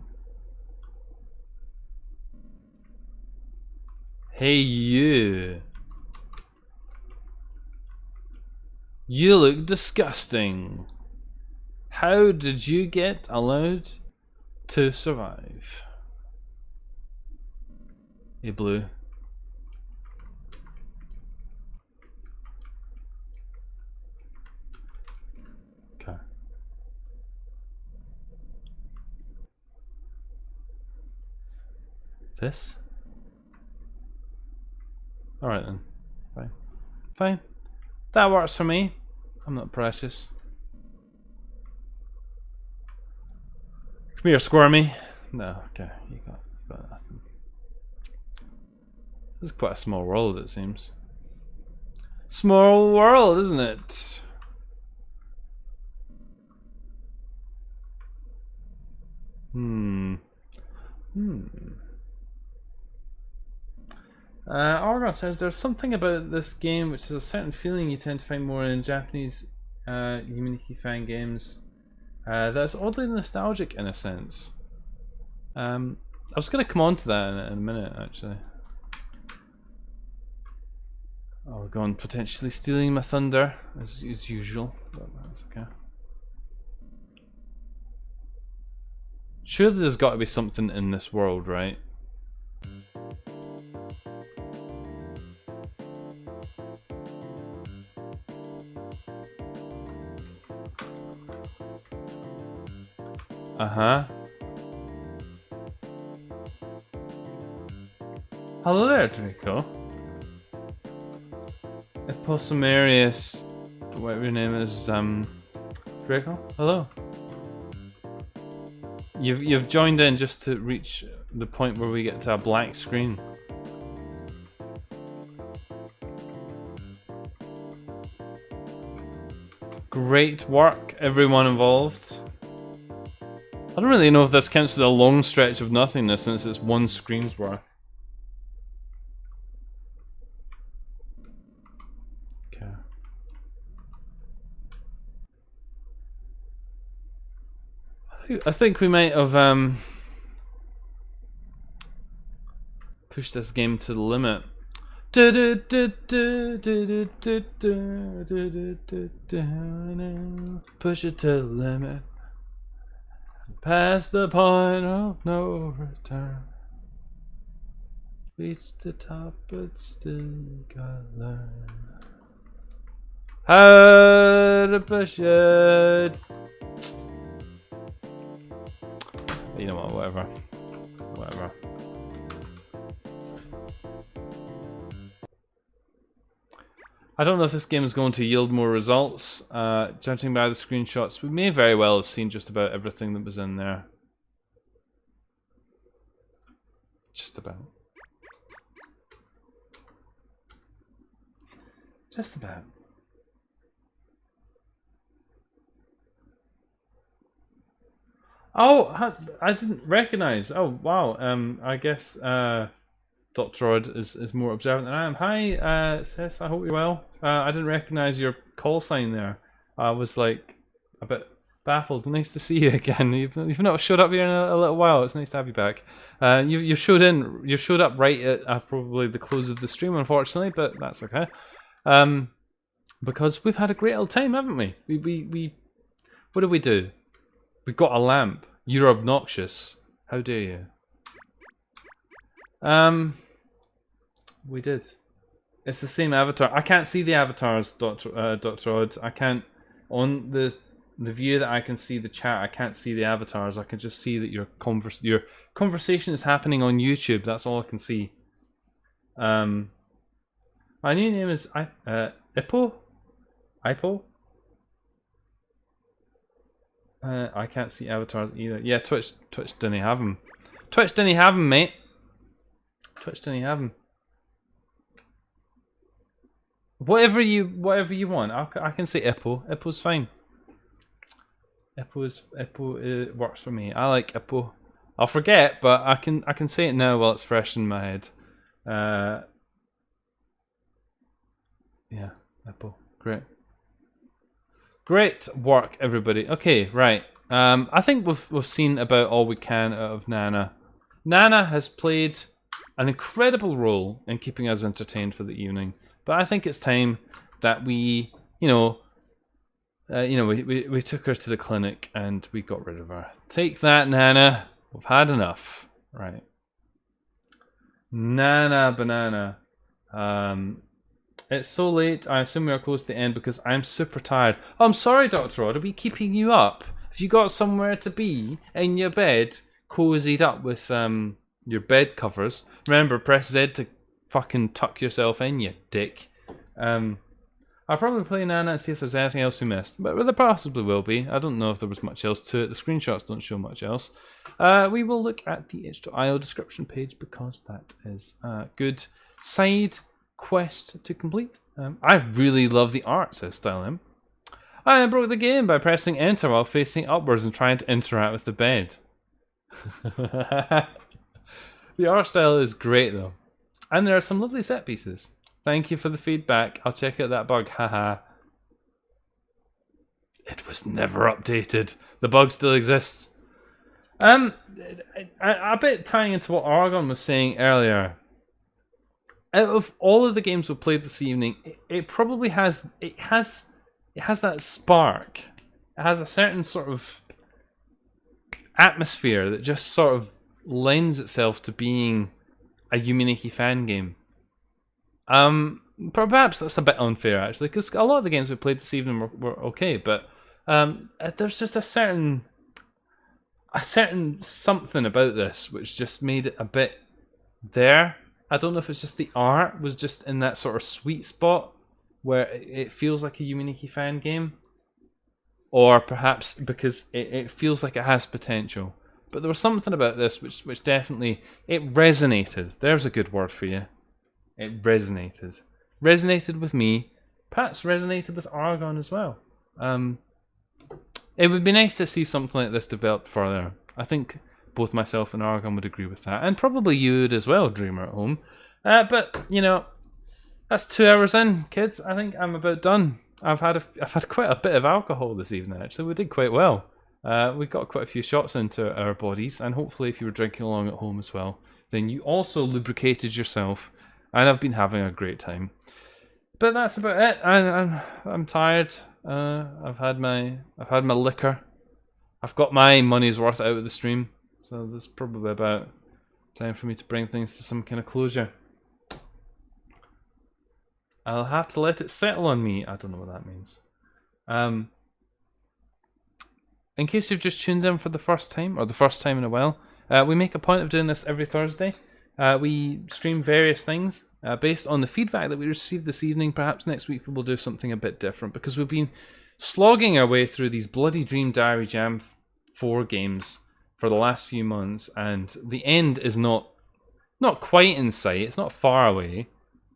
Hey you. You look disgusting. How did you get allowed to survive? Hey Blue. This? Alright then. Fine. Fine. That works for me. I'm not precious. Come here, Squirmy. No, okay. You got nothing. This is quite a small world, it seems. Small world, isn't it? Argon says there's something about this game which is a certain feeling you tend to find more in Japanese Yuminiki fan games that's oddly nostalgic in a sense. I was going to come on to that in a minute actually. Argon potentially stealing my thunder as usual, but that's okay. Surely there's got to be something in this world, right? Uh-huh. Hello there, Draco. Epossumarius, whatever your name is, Draco? Hello. You've joined in just to reach the point where we get to a black screen. Great work, everyone involved. I don't really know if this counts as a long stretch of nothingness since it's one screen's worth. Okay. I think we might have pushed this game to the limit. Push it to the limit. Past the point of no return. Reached the top, but still got learn how to push it. You know what? Whatever. Whatever. I don't know if this game is going to yield more results. Judging by the screenshots, we may very well have seen just about everything that was in there. Just about. Just about. Oh, I didn't recognize. Oh, wow. I guess Dr. Rod is more observant than I am. Hi, Sis. I hope you're well. I didn't recognize your call sign there. I was like a bit baffled. Nice to see you again. You've not showed up here in a little while. It's nice to have you back. You showed up right at probably the close of the stream, unfortunately, but that's okay. Because we've had a great old time, haven't we? We what did we do? We got a lamp. You're obnoxious. How dare you? We did. It's the same avatar. I can't see the avatars, Dr. Odd. I can't, on the view that I can see the chat, I can't see the avatars. I can just see that your conversation is happening on YouTube. That's all I can see. My new name is Ippo? Ipo? I can't see avatars either. Yeah, Twitch didn't have them. Twitch didn't have them, mate. Twitch didn't have them. Whatever you want. I can say Ippo. Ippo's fine. Ippo works for me. I like Ippo. I'll forget, but I can say it now while it's fresh in my head. Yeah, Ippo. Great. Great work, everybody. Okay, right. I think we've seen about all we can out of Nana. Nana has played an incredible role in keeping us entertained for the evening, but I think it's time that we took her to the clinic and we got rid of her. Take that, Nana. We've had enough. Right. Nana banana. It's so late, I assume we are close to the end because I'm super tired. Oh, I'm sorry, Dr. Rod, are we keeping you up? Have you got somewhere to be in your bed, cozied up with your bed covers? Remember, press Z to fucking tuck yourself in, you dick. I'll probably play Nana and see if there's anything else we missed. But there possibly will be. I don't know if there was much else to it. The screenshots don't show much else. We will look at the itch.io description page because that is a good side quest to complete. I really love the art, says Stylem. I broke the game by pressing enter while facing upwards and trying to interact with the bed. The art style is great though. And there are some lovely set pieces. Thank you for the feedback. I'll check out that bug. Haha. It was never updated. The bug still exists. A bit tying into what Argon was saying earlier. Out of all of the games we've played this evening, it probably has that spark. It has a certain sort of atmosphere that just sort of lends itself to being a Yumineki fan game. Perhaps that's a bit unfair actually, because a lot of the games we played this evening were okay, but there's just a certain something about this which just made it a bit there. I don't know if it's just the art was just in that sort of sweet spot where it feels like a Yumineki fan game, or perhaps because it feels like it has potential. But there was something about this which definitely, it resonated. There's a good word for you. It resonated. Resonated with me. Perhaps resonated with Argon as well. It would be nice to see something like this develop further. I think both myself and Argon would agree with that. And probably you would as well, Dreamer at home. But, you know, that's 2 hours in, kids. I think I'm about done. I've had quite a bit of alcohol this evening, actually. We did quite well. We got quite a few shots into our bodies, and hopefully if you were drinking along at home as well, then you also lubricated yourself, and I've been having a great time. But that's about it. I'm tired. I've had my liquor. I've got my money's worth out of the stream, so there's probably about time for me to bring things to some kind of closure. I'll have to let it settle on me. I don't know what that means. In case you've just tuned in for the first time, or the first time in a while, we make a point of doing this every Thursday. We stream various things based on the feedback that we received this evening. Perhaps next week we will do something a bit different, because we've been slogging our way through these bloody Dream Diary Jam 4 games for the last few months, and the end is not quite in sight. It's not far away.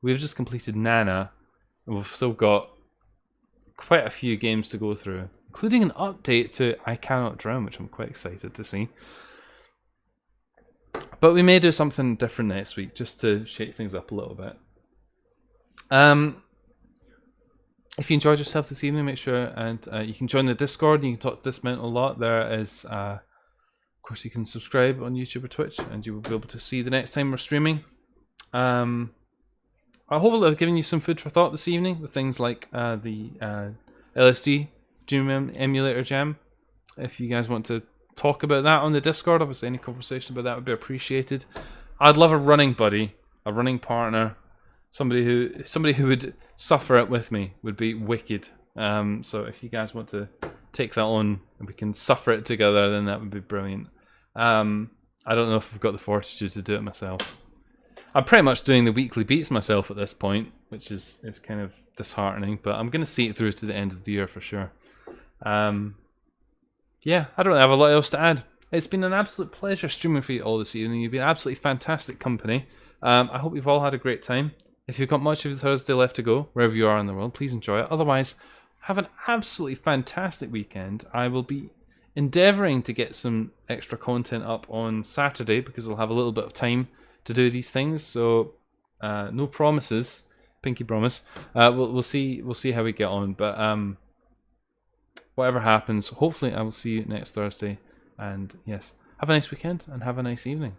We've just completed Nana, and we've still got quite a few games to go through, including an update to I Cannot Drown, which I'm quite excited to see. But we may do something different next week, just to shake things up a little bit. If you enjoyed yourself this evening, make sure and you can join the Discord. You can talk to this mental a lot. There is, of course, you can subscribe on YouTube or Twitch, and you will be able to see the next time we're streaming. I hope I've given you some food for thought this evening with things like the LSD Doom Emulator Jam. If you guys want to talk about that on the Discord, obviously any conversation about that would be appreciated. I'd love a running buddy, a running partner, somebody who would suffer it with me would be wicked. So if you guys want to take that on and we can suffer it together, then that would be brilliant. I don't know if I've got the fortitude to do it myself. I'm pretty much doing the weekly beats myself at this point, which is kind of disheartening, but I'm going to see it through to the end of the year for sure. Yeah, I don't have a lot else to add. It's been an absolute pleasure streaming for you all this evening. You've been absolutely fantastic company. I hope you've all had a great time. If you've got much of your Thursday left to go, wherever you are in the world, please enjoy it. Otherwise, have an absolutely fantastic weekend. I will be endeavouring to get some extra content up on Saturday, because I'll have a little bit of time to do these things. So no promises, pinky promise. We'll see how we get on. But whatever happens, hopefully I will see you next Thursday. And yes, have a nice weekend and have a nice evening.